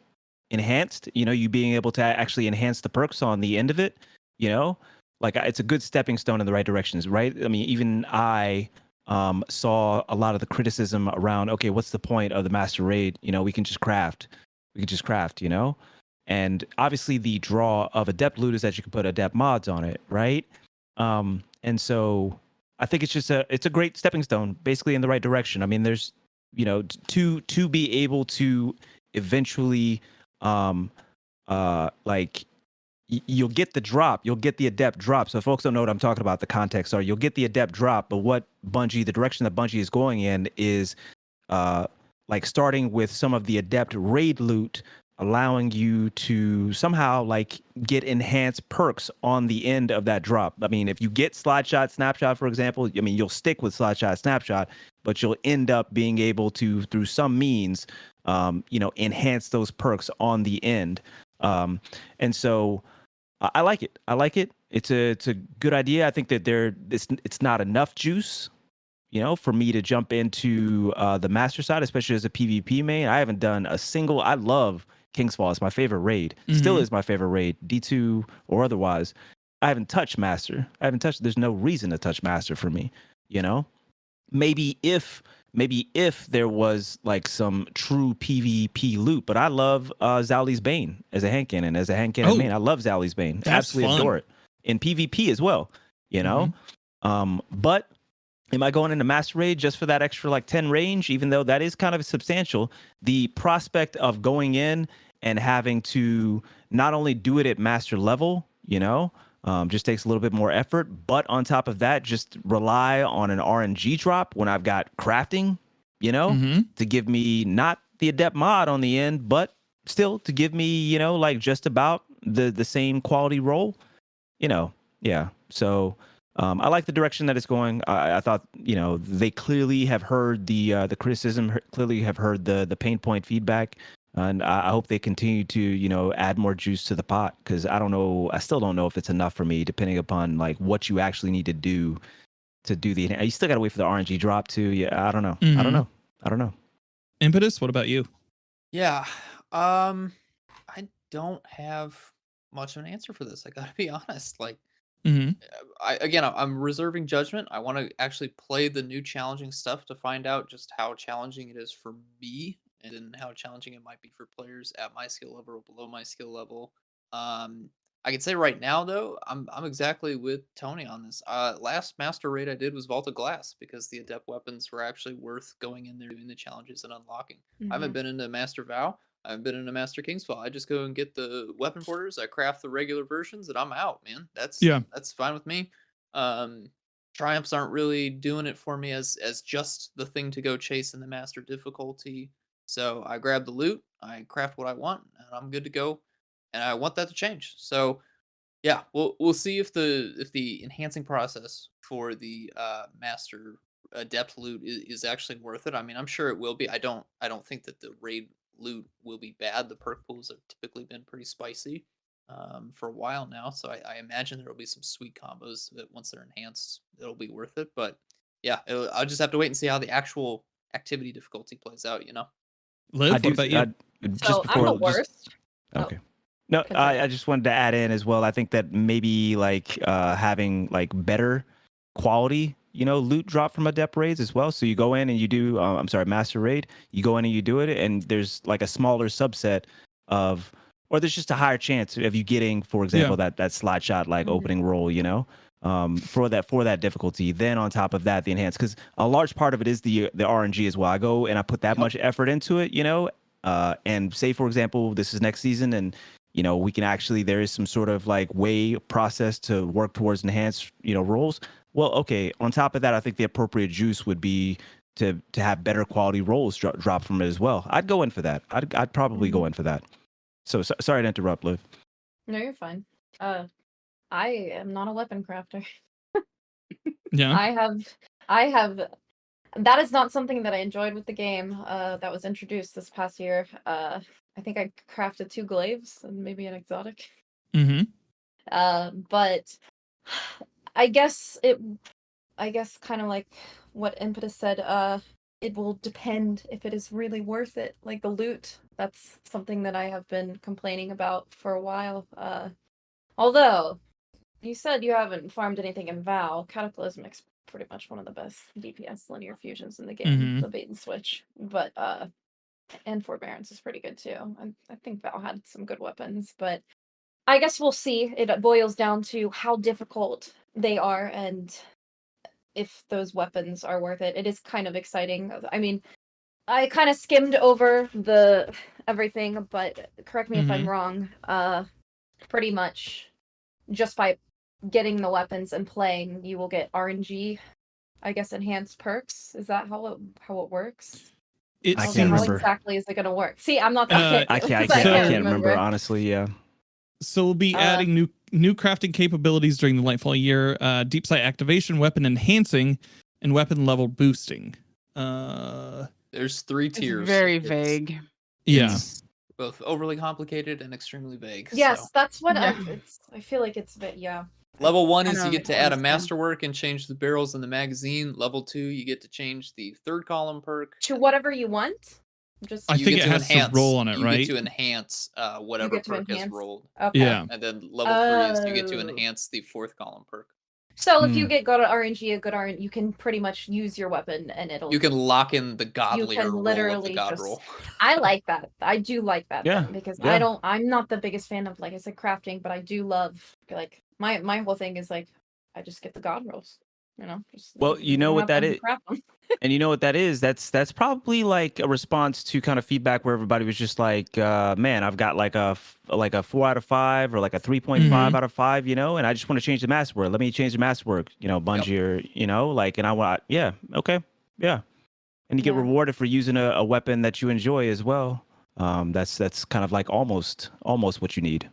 enhanced. You know, you being able to actually enhance the perks on the end of it. You know, like it's a good stepping stone in the right directions, right? I mean, even I saw a lot of the criticism around, okay, what's the point of the master raid? You know, we can just craft. You know, and obviously the draw of adept loot is that you can put adept mods on it, right? And so I think it's a great stepping stone, basically in the right direction. I mean, there's, you know, to be able to eventually like you'll get the drop, you'll get the adept drop. So if folks don't know what I'm talking about, the context are you'll get the adept drop, but what the direction that Bungie is going in is like starting with some of the adept raid loot, allowing you to somehow like get enhanced perks on the end of that drop. I mean, if you get slide shot, snapshot, for example, I mean, you'll stick with slide shot, snapshot, but you'll end up being able to, through some means, you know, enhance those perks on the end. And so I like it. It's a good idea. I think that it's not enough juice, you know, for me to jump into the master side, especially as a PvP main. I haven't done a single. I love Kingsfall. It's my favorite raid. Still is my favorite raid, D2 or otherwise. I haven't touched master. There's no reason to touch master for me, you know. Maybe if there was like some true PvP loot, but I love Zali's Bane as a hand cannon. Main, I love Zali's Bane. Absolutely adore it. In PvP as well, you know. But am I going into Master Raid just for that extra like 10 range, even though that is kind of substantial? The prospect of going in and having to not only do it at master level, you know, just takes a little bit more effort, but on top of that, just rely on an RNG drop when I've got crafting, you know, to give me not the adept mod on the end, but still to give me, you know, like just about the same quality roll, you know. Yeah. So I like the direction that it's going. I thought, you know, they clearly have heard the criticism, clearly have heard the pain point feedback, and I hope they continue to, you know, add more juice to the pot, because I still don't know if it's enough for me, depending upon like what you actually need to do the. You still got to wait for the RNG drop too. Yeah, I don't know. I don't know. Impetus, what about you? Yeah, I don't have much of an answer for this. I gotta be honest. Like, I'm reserving judgment. I want to actually play the new challenging stuff to find out just how challenging it is for me, and then how challenging it might be for players at my skill level or below my skill level. I can say right now though, I'm exactly with Tony on this. Last master raid I did was Vault of Glass, because the adept weapons were actually worth going in there doing the challenges and unlocking. I haven't been into Master Vow. I haven't been into Master Kingsfall. I just go and get the weapon borders. I craft the regular versions, and I'm out, man. That's fine with me. Triumphs aren't really doing it for me as just the thing to go chase in the master difficulty. So I grab the loot, I craft what I want, and I'm good to go. And I want that to change. So yeah, we'll see if the enhancing process for the master adept loot is actually worth it. I mean, I'm sure it will be. I don't think that the raid loot will be bad. The perk pools have typically been pretty spicy for a while now, so I imagine there will be some sweet combos that once they're enhanced, it'll be worth it. But yeah, I'll just have to wait and see how the actual activity difficulty plays out. You know. Liv, what about you? So I'm the worst. Okay. No, I just wanted to add in as well. I think that maybe like having like better quality, you know, loot drop from adept raids as well. So you go in and you do, master raid. You go in and you do it, and there's like a smaller subset of, or there's just a higher chance of you getting, for example, that slide shot like opening roll, you know, for that difficulty. Then on top of that, the enhanced, because a large part of it is the RNG as well. I go and I put that much effort into it, you know, and say for example, this is next season, and you know, we can actually, there is some sort of like way process to work towards enhanced, you know, roles. Well, okay. On top of that, I think the appropriate juice would be to have better quality roles drop from it as well. I'd go in for that. I'd probably go in for that. So sorry to interrupt, Liv. No, you're fine. I am not a weapon crafter. Yeah. I have. That is not something that I enjoyed with the game. That was introduced this past year. I think I crafted 2 glaives and maybe an exotic. But I guess kind of like what Impetus said, it will depend if it is really worth it. Like the loot, that's something that I have been complaining about for a while. Although you said you haven't farmed anything in Val, Cataclysmic's pretty much one of the best DPS linear fusions in the game, the bait and switch. But and Forbearance is pretty good too. I think Val had some good weapons, but I guess we'll see. It boils down to how difficult they are and if those weapons are worth it. It is kind of exciting. I mean, I kind of skimmed over the everything, but correct me if I'm wrong. Pretty much just by getting the weapons and playing, you will get RNG, I guess, enhanced perks. Is that how it works? I can't how remember. Exactly is it going to work? See, I'm not that I can't remember honestly. Yeah. So we'll be adding new crafting capabilities during the Lightfall year, deep sight activation, weapon enhancing, and weapon level boosting. There's 3 tiers. It's very vague. Yeah. It's both overly complicated and extremely vague. Yes, so. that's what I feel like it's a bit, Level 1 is you get to add a masterwork and change the barrels in the magazine. Level 2, you get to change the 3rd column perk. To whatever you want? I think it has to roll on it, right? You get to enhance whatever perk is rolled. Okay. Yeah. And then level 3 is you get to enhance the 4th column perk. So if you get good RNG, you can pretty much use your weapon and it'll... You can lock in the godlier you can literally roll of the god roll. I like that. I do like that because yeah. I'm not the biggest fan of, like I said, crafting, but I do love, like, my whole thing is, like, I just get the god rolls, you know? Well, you know what that is? And you know what that is? That's probably like a response to kind of feedback where everybody was just like, man, I've got like a 4 out of 5 or like a 3.5 out of 5, you know, and I just want to change the masterwork. Let me change the masterwork, you know, Bungie or, you know, like, and I want, okay. Yeah. And you get rewarded for using a weapon that you enjoy as well. That's kind of like almost what you need.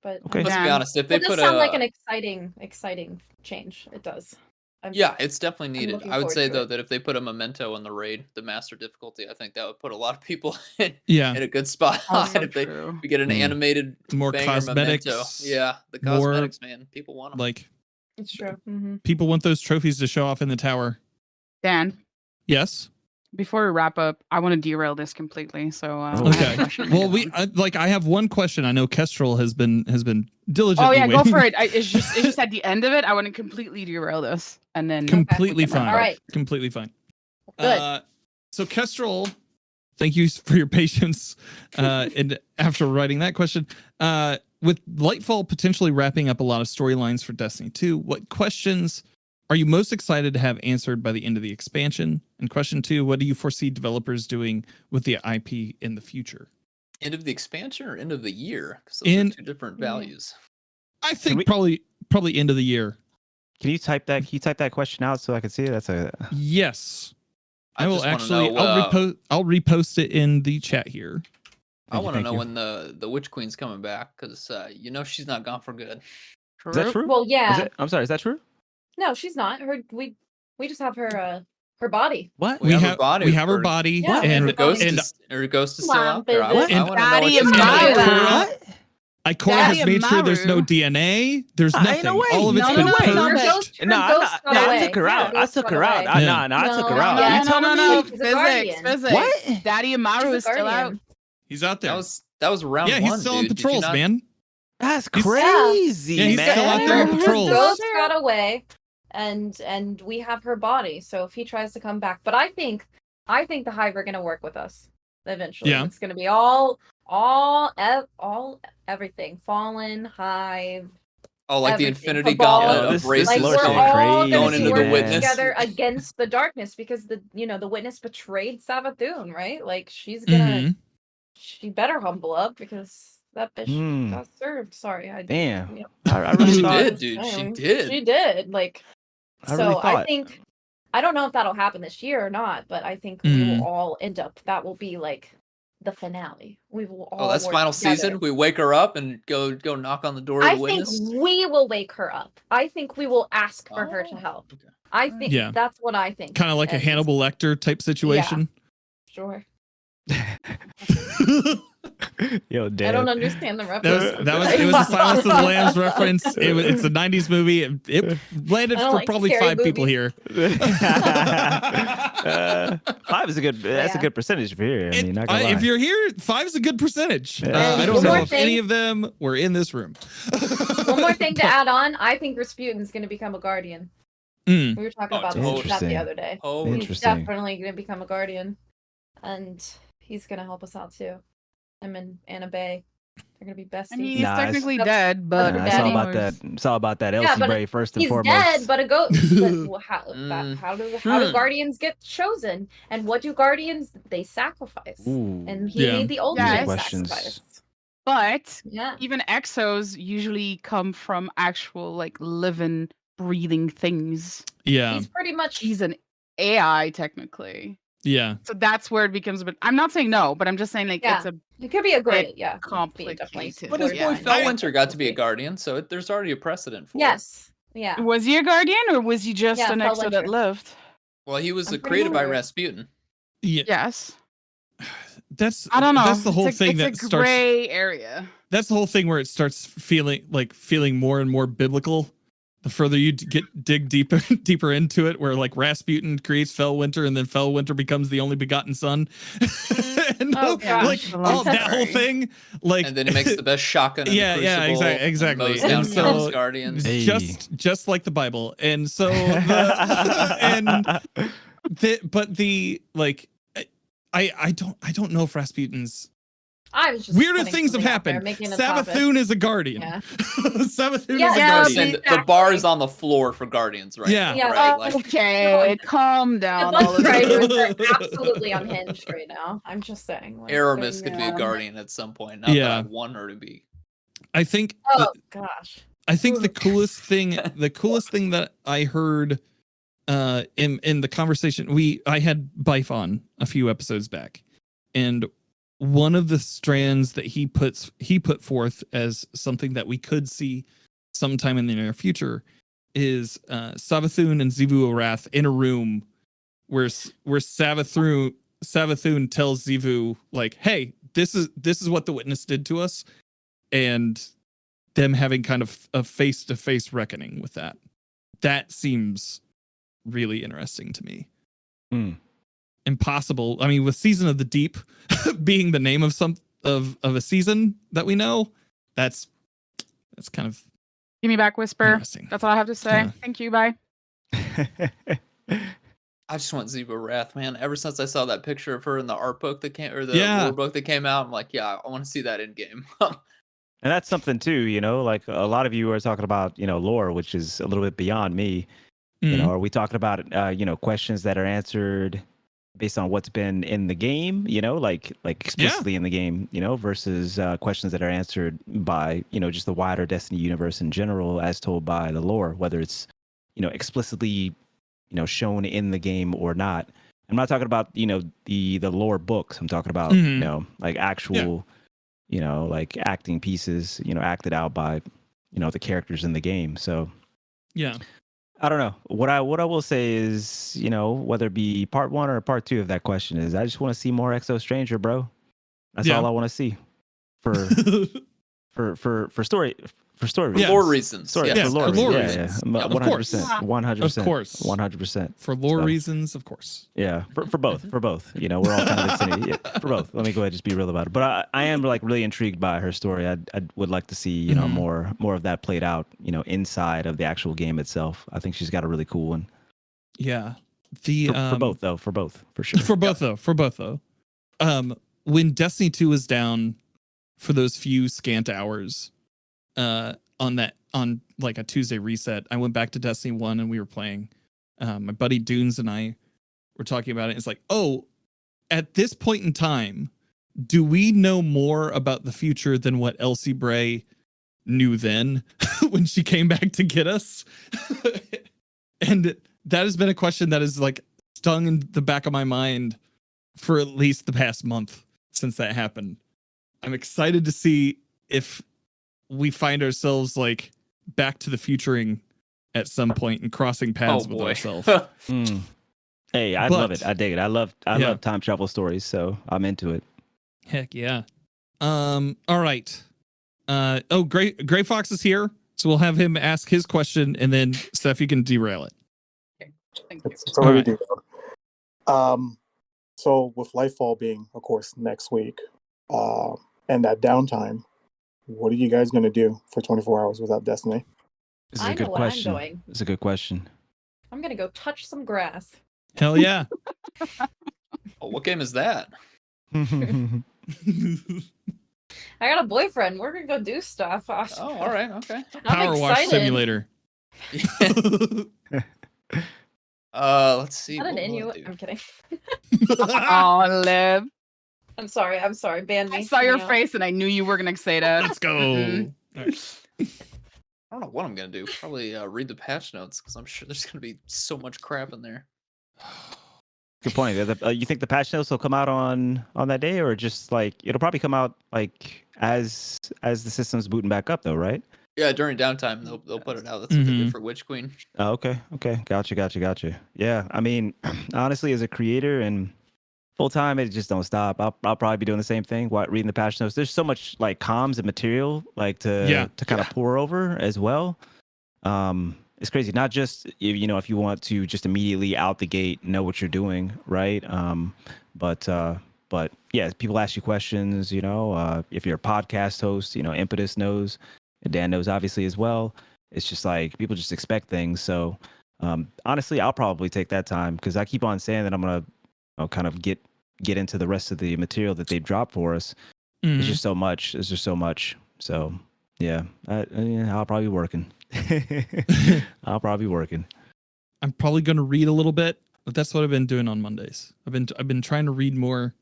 But okay. Let's be honest, if they put sound like an exciting change. It does. It's definitely needed. I would say though that if they put a memento in the raid, the master difficulty, I think that would put a lot of people in a good spot. If we get an animated more cosmetics, memento. Yeah, the cosmetics, man, people want them. Like, it's true. People want those trophies to show off in the tower. Dan. Yes. Before we wrap up, I want to derail this completely. So okay. Well, I have one question. I know Kestrel has been diligently. Oh yeah, waiting. go for it. It's just at the end of it. I want to completely derail this, and then completely fine. All right, completely fine. Good. So Kestrel, thank you for your patience. And after writing that question, with Lightfall potentially wrapping up a lot of storylines for Destiny 2, what questions are you most excited to have answered by the end of the expansion? And question 2, what do you foresee developers doing with the IP in the future? End of the expansion or end of the year? Because those are 2 different values. I think probably end of the year. Can you type that question out so I can see it? That's a yes. I will actually. Know, I'll repost it in the chat here. I want to know when the Witch Queen's coming back because she's not gone for good. Is that true? Well, yeah. I'm sorry. Is that true? No, she's not. We just have her body. What? We have her body. We have her body. Yeah, and her ghost is still out there. I want to know what Ikora has made sure there's no DNA. There's nothing. All of it's been purged. No, I took her out. I took her out. I took her out. You telling me? Physics. What? Daddy Amaru is still out. He's out there. That was round 1. Yeah, he's still on patrols, man. That's crazy. Yeah, he's still out there on patrols. His ghost got away. And we have her body, so if he tries to come back, but I think the Hive are going to work with us eventually. Yeah. It's going to be everything. Fallen, Hive. Oh, like the Infinity Gauntlet of races we're all going into the Witness together against the darkness because the Witness betrayed Savathun, right? Like she's gonna, she better humble up because that bitch got served. Sorry, damn. I really did, dude. She did. She did. Like. So I think, I don't know if that'll happen this year or not, but I think we will all end up, that will be like the finale. We will all that's final season? We wake her up and go knock on the door of the Witness? I think we will wake her up. I think we will ask for her to help. Okay. I think that's what I think. Kind of like a Hannibal Lecter type situation. Yeah. Sure. Yo, I Dan. don't understand the reference. It was a Silence of the Lambs reference. It's a 90s movie. It landed for probably 5 people here. 5 is a good. That's a good percentage for here. I mean, not gonna lie. If you're here, 5 is a good percentage. Yeah. I don't know if any of them were in this room. One more thing to add on. I think Rasputin's going to become a guardian. We were talking about that the other day. He's definitely going to become a guardian, and he's going to help us out too. Him and Anna Bay, they're going to be besties. I mean, he's technically dead, but it's all about that. It's all about that Elsie Bray first and foremost. He's dead, but a ghost. But how do guardians get chosen? And what do guardians? They sacrifice. And he made the ultimate sacrifice. But even exos usually come from actual like living, breathing things. Yeah, he's pretty much an AI technically. Yeah. So that's where it becomes a bit. I'm not saying no, but I'm just saying like it could be a great complicated. But his boy Fellwinter got to be a guardian, so there's already a precedent for it. Yeah. Was he a guardian or was he just an exo that lived? Well, he was created by Rasputin. Yeah. Yes. I don't know. That's the whole it's thing it's that a gray area. That's the whole thing where it starts feeling more and more biblical. The further you dig deeper into it, where like Rasputin creates Fellwinter, and then Fellwinter becomes the only begotten son, and that whole thing, like, and then he makes the best shotgun. Exactly. And so guardians, just like the Bible, and so I don't know if Rasputin's. I was just weirder things have happened. Savathun is a guardian. Yeah. Savathun is a guardian. The bar is on the floor for guardians, right? Yeah. Right? Okay, calm down. The bus drivers are absolutely unhinged right now. I'm just saying. Like, Aramis could be a guardian at some point. Not that I want her to be. I think. Oh gosh. I think the coolest thing that I heard in the conversation I had Bife on a few episodes back, and one of the strands that he put forth as something that we could see sometime in the near future is Savathun and Xivu Arath in a room where Savathun tells Xivu like, "Hey, this is what the witness did to us," and them having kind of a face-to-face reckoning with that. That seems really interesting to me. Impossible. I mean, with Season of the Deep being the name of a season that we know, that's kind of. Give me back, Whisper. That's all I have to say. Yeah. Thank you. Bye. I just want Xivu Arath, man. Ever since I saw that picture of her in the art book that came, or the lore book that came out, I'm like, I want to see that in game. And that's something too, like a lot of you are talking about, lore, which is a little bit beyond me. Are we talking about, questions that are answered based on what's been in the game, like explicitly in the game, versus questions that are answered by, just the wider Destiny universe in general, as told by the lore, whether it's, explicitly, shown in the game or not. I'm not talking about, the lore books. I'm talking about, like actual, like acting pieces, acted out by, the characters in the game. So, I don't know. What I will say is, whether it be part 1 or part 2 of that question is, I just want to see more Exo Stranger, bro. That's all I want to see for story. For story reasons. Lore reasons. For lore reasons. 100%. 100%. Of course. 100%. For lore reasons, of course. Yeah. For both. We're all kind of excited. Yeah, for both. Let me go ahead and just be real about it. But I am like really intrigued by her story. I would like to see, more of that played out, inside of the actual game itself. I think she's got a really cool one. Yeah. For both though. For both. For sure. For both though. When Destiny 2 was down for those few scant hours, on like a Tuesday reset, I went back to Destiny 1 and we were playing. My buddy Dunes and I were talking about it. It's like, at this point in time, do we know more about the future than what Elsie Bray knew then when she came back to get us? And that has been a question that is like stung in the back of my mind for at least the past month since that happened. I'm excited to see if we find ourselves like back to the futuring at some point and crossing paths with ourselves. Hey, I love it. I dig it. I love time travel stories, so I'm into it. Heck yeah. All right. Gray Fox is here, so we'll have him ask his question, and then Steph, you can derail it. Thank you. It's already All due. So with Lightfall being, of course, next week, and that downtime, what are you guys going to do for 24 hours without Destiny? This is I a know good what I'm question. doing. It's a good question. I'm gonna go touch some grass. Hell yeah. Oh, what game is that? I got a boyfriend. We're gonna go do stuff. Oh, all right, okay. I'm Power Wash excited. Simulator. Let's see. Not an What will I Inuit. do? I'm kidding. Oh, Liv. I'm sorry. Ban me. I saw your You know. face and I knew you were gonna say that. Let's go. Mhm. All right. I don't know what I'm gonna do. Probably read the patch notes because I'm sure there's gonna be so much crap in there. Good point. You think the patch notes will come out on that day, or just like it'll probably come out like as the system's booting back up, though, right? Yeah, during downtime they'll put it out. That's what they did Mhm. for Witch Queen. Oh, okay. Gotcha. Yeah, I mean, honestly, as a creator and full time, it just don't stop. I'll probably be doing the same thing. Reading the patch notes. There's so much like comms and material like to kind of pour over as well. It's crazy. Not just if you want to just immediately out the gate know what you're doing, right? But yeah, people ask you questions. If you're a podcast host, Impetus knows, and Dan knows obviously as well. It's just like people just expect things. So honestly, I'll probably take that time because I keep on saying that I'm gonna kind of get into the rest of the material that they've dropped for us. Mhm. It's just so much. It's just so much. So yeah, I'll probably be working. I'll probably be working. I'm probably going to read a little bit, but that's what I've been doing on Mondays. I've been trying to read more.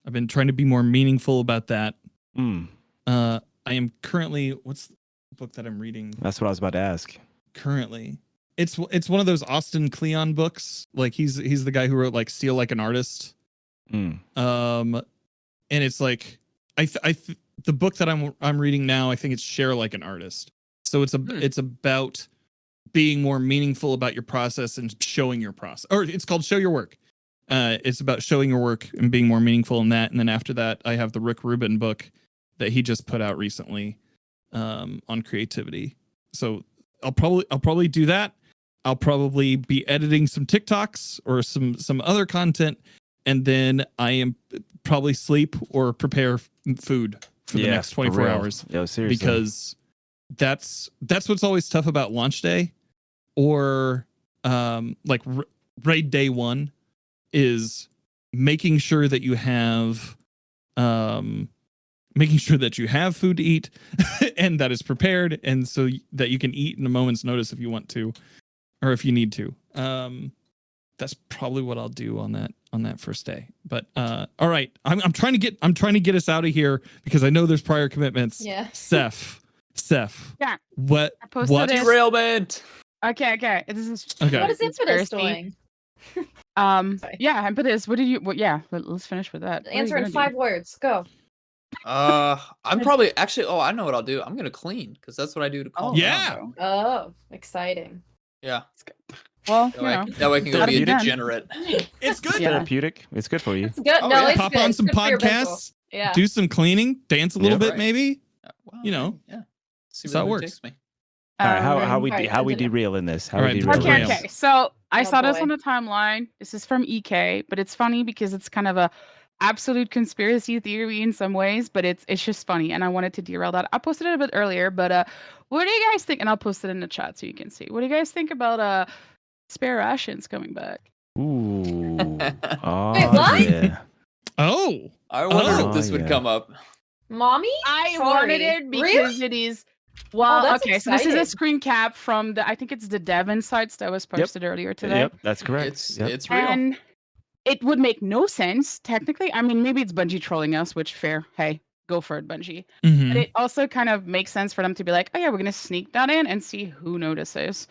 I've been trying to be more meaningful about that. I am currently, what's the book that I'm reading That's what I was about to ask. currently? It's one of those Austin Kleon books. Like he's the guy who wrote like Steal Like an Artist. And it's like the book that I'm reading now, I think it's Share Like an Artist. So it's about being more meaningful about your process and showing your process. Or it's called Show Your Work. It's about showing your work and being more meaningful in that. And then after that, I have the Rick Rubin book that he just put out recently on creativity. So I'll probably do that. I'll probably be editing some TikToks or some other content, and then I am probably sleep or prepare food for the next 24 hours. Yo, seriously. Because that's what's always tough about launch day or like raid day 1 is making sure that you have food to eat and that is prepared, and so that you can eat in a moment's notice if you want to or if you need to. That's probably what I'll do on that first day. But all right, I'm trying to get us out of here because I know there's prior commitments. Yeah. Seth. Yeah. What? I posted What? it. Derailment. Okay. This is Okay. What is Impetus conspiracy. doing? Sorry. Yeah, Impetus. What did you? Let's finish with that. What are you Answer in gonna do? 5 words. Go. I'm probably actually. Oh, I know what I'll do. I'm gonna clean because that's what I do to calm yeah. down. Oh, exciting. Yeah. Well, That way I can go gotta be a be done. degenerate. It's good. Yeah. Therapeutic. It's good for you. It's good. Oh, No, yeah. it's Pop good. on It's some good for your mental. podcasts. Yeah. Do some cleaning. Dance a little Yeah. bit, Right. maybe. Well, You know. Yeah. See That's how it where works. takes me. All right, how Alright, we continue. derail in this? How All we right, derail in derail. this? Okay. So I Oh, saw this boy. on the timeline. This is from EK, but it's funny because it's kind of a absolute conspiracy theory in some ways, but it's just funny, and I wanted to derail that. I posted it a bit earlier, but what do you guys think? And I'll post it in the chat so you can see. What do you guys think about spare rations coming back? Ooh. Oh, Wait, what? yeah. Oh. I wondered Oh, if this would yeah. come up. Mommy? I Sorry. wanted it because Really? it is. Well, that's okay, so this is a excited. screen cap from I think it's the Dev Insights that was posted earlier today. Yep, that's correct. It's Yep. it's real. And it would make no sense, technically. I mean, maybe it's Bungie trolling us, which fair. Hey, go for it, Bungie. Mhm. But it also kind of makes sense for them to be like, oh yeah, we're gonna sneak that in and see who notices.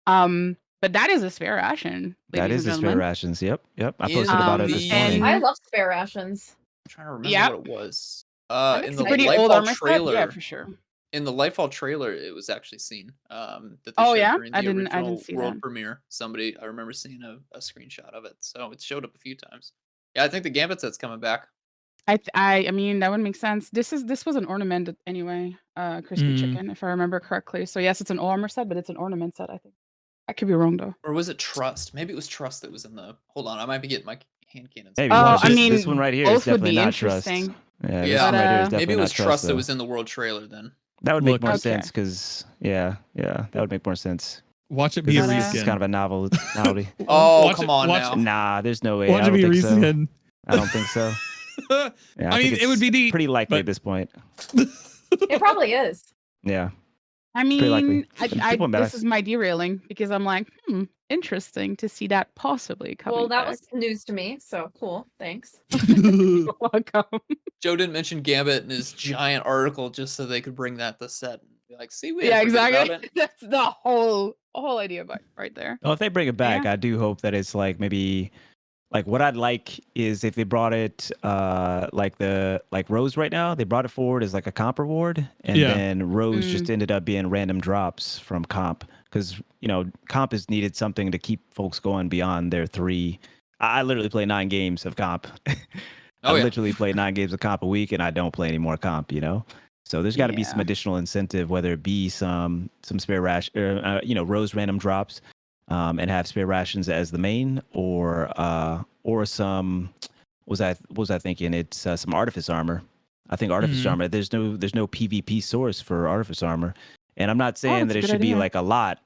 But that is a spare ration. That ladies is and the spare gentlemen. rations. Yep. I In posted about it this the- morning. I love spare rations. I'm trying to remember Yep. what it was. I'm In the excited. Pretty old Lightfall armor set? trailer. Yeah, for sure. In the Lightfall trailer, it was actually seen. That they Oh, showed yeah? during I the didn't original see world that. premiere. I remember seeing a screenshot of it. So it showed up a few times. Yeah, I think the Gambit set's coming back. I mean that would make sense. This was an ornament anyway, crispy chicken, if I remember correctly. So yes, it's an armor set, but it's an ornament set, I think. I could be wrong though. Or was it Trust? Maybe it was Trust that was in the. Hold on, I might be getting my hand cannons. Maybe. Oh, watch I it. mean, this one right here is both would definitely be not Trust. interesting. Yeah, this Yeah. one right here is But, definitely Maybe it was not Trust that though. was in the world trailer then. That would make Look. more Okay. sense because that would make more sense. Watch it be a But, This is reskin. kind of a novelty. Oh, Watch come it- on watch now. it- Nah, there's no way. Watch I it don't be think so. reskin. I don't think so. Yeah, I mean, think it would be it's neat, pretty likely but- at this point. It probably is. Yeah. I Pretty likely. mean, People this mess. is my derailing because I'm like, interesting to see that possibly coming Well, that back. was news to me, so cool. Thanks. You're welcome. Joe didn't mention Gambit in his giant article just so they could bring that to set. And be like, see, we Yeah, didn't forget exactly. about it. That's the whole idea right there. Well, if they bring it back, Yeah. I do hope that it's like maybe like what I'd like is if they brought it like Rose right now, they brought it forward as like a comp reward, and Yeah. then Rose just ended up being random drops from comp because comp has needed something to keep folks going beyond their 3. I literally play 9 games of comp. Oh, I yeah. literally play 9 games of comp a week, and I don't play any more comp. So there's got to be some Yeah. additional additional incentive, whether it be some spare Rose random drops, and have spare rations as the main, or some what was I thinking? It's some artifice armor. I think artifice Mhm. armor. There's no PvP source for artifice armor, and I'm not saying that's that a it good should be idea. like a lot,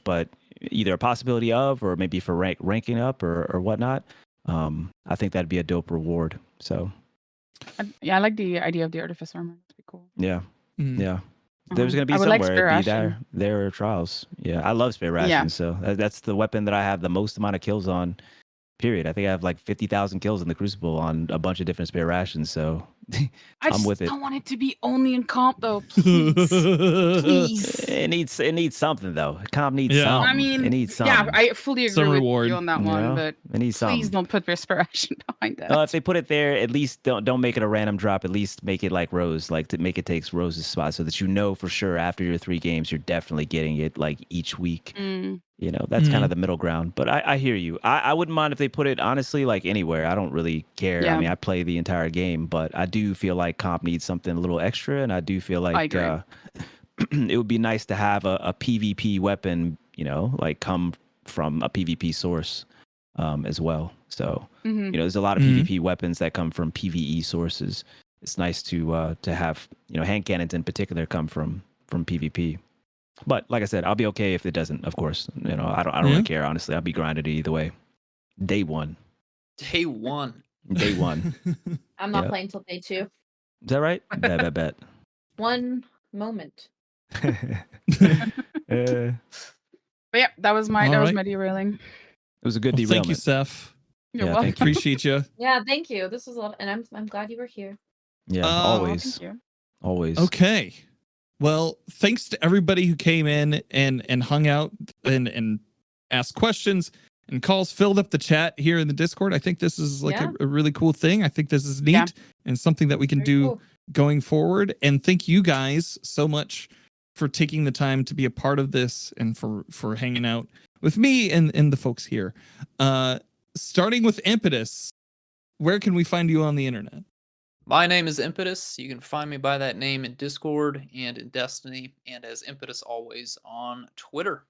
but either a possibility of, or maybe for ranking up or whatnot. I think that'd be a dope reward. So I like the idea of the artifice armor. That'd be cool. yeah. Mhm. Yeah. There's going to be I would like somewhere. spare It'd be ration. there are trials. Yeah. I love spare Yeah. rations. So that's the weapon that I have the most amount of kills on, period. I think I have like 50,000 kills in the Crucible on a bunch of different spare rations. So I I'm just with it. don't want it to be only in comp though. Please. Please. it needs something though. Comp needs Yeah. something. I mean, it needs something. yeah, I fully agree Some with reward, you on that you one, know? but It needs please something. don't put respiration behind that. If they put it there, at least don't make it a random drop. At least make it like Rose, like to make it takes Rose's spot, so that for sure after your 3 games, you're definitely getting it like each week. That's kind of the middle ground. But I hear you. I wouldn't mind if they put it honestly like anywhere. I don't really care. Yeah. I mean, I play the entire game, but I do feel like comp needs something a little extra, and I do feel like agree. it would be nice to have a PvP weapon, like come from a PvP source as well. So there's a lot of PvP weapons that come from PvE sources. It's nice to have hand cannons in particular come from PvP. But like I said, I'll be okay if it doesn't. Of course, I don't really care. Honestly, I'll be grinded either way. Day one. Day one. Day one. I'm not Yeah. playing till day 2. Is that right? Bet. One moment. It But yeah, that was my All right. derailing. was a good Well, derailment. thank you, Seth. You're Yeah, welcome. thank you. Appreciate you. Yeah, thank you. This was a lot, and I'm glad you were here. Yeah, Oh, always, Thank you. always. Okay. Well, thanks to everybody who came in and hung out and asked questions and calls, filled up the chat here in the Discord. I think this is like Yeah. a really cool thing. I think this is neat Yeah. and something that we can Very do cool. going forward. And thank you guys so much for taking the time to be a part of this and for hanging out with me and the folks here. Starting with Impetus, where can we find you on the internet? My name is Impetus. You can find me by that name in Discord and in Destiny, and as Impetus always on Twitter.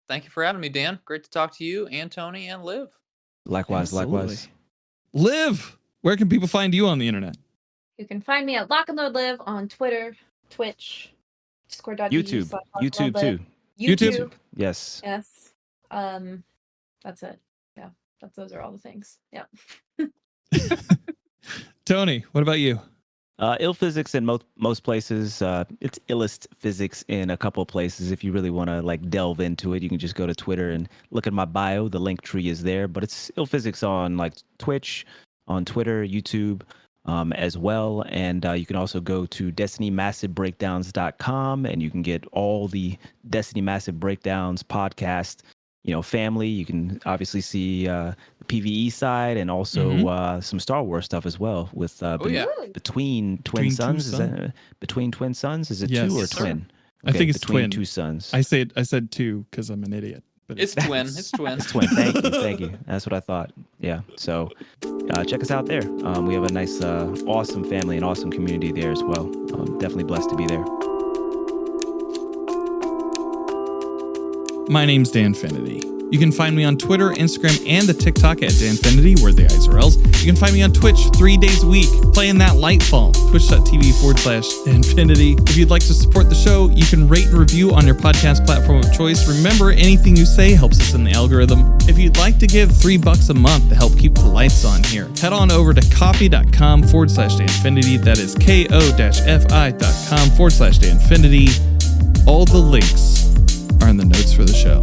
Thank you for having me, Dan. Great to talk to you and Tony and Liv. Likewise. Absolutely. Liv, where can people find you on the internet? You can find me at Lock and Load Live on Twitter, Twitch, Discord.gg. YouTube too. YouTube. Yes. Yes. That's it. Yeah. Those are all the things. Yeah. Tony, what about you? Ill physics in most places. It's illest physics in a couple places. If you really want to like delve into it, you can just go to Twitter and look at my bio. The link tree is there. But it's ill physics on like Twitch, on Twitter, YouTube, as well. And you can also go to DestinyMassiveBreakdowns.com and you can get all the Destiny Massive Breakdowns podcast, family. You can obviously see the PvE side and also some Star Wars stuff as well with yeah. Between Twin Suns. Is that Between Twin Suns? Is it Yes. two or Yes, sir. twin? I think it's Between twin. Two Suns. I said two because I'm an idiot. But It's twin. It's twin. It's twin. Thank you. That's what I thought. Yeah. So check us out there. We have a nice, awesome family and awesome community there as well. Definitely blessed to be there. My name's Danfinity. You can find me on Twitter, Instagram, and the TikTok at Danfinity, where the I's are L's. You can find me on Twitch 3 days a week, playing that Lightfall, twitch.tv/Danfinity. If you'd like to support the show, you can rate and review on your podcast platform of choice. Remember, anything you say helps us in the algorithm. If you'd like to give $3 a month to help keep the lights on here, head on over to coffee.com/Danfinity. That is ko-fi.com/Danfinity. All the links are in the notes for the show.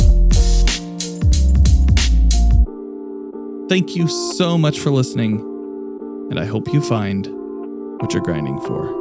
Thank you so much for listening, and I hope you find what you're grinding for.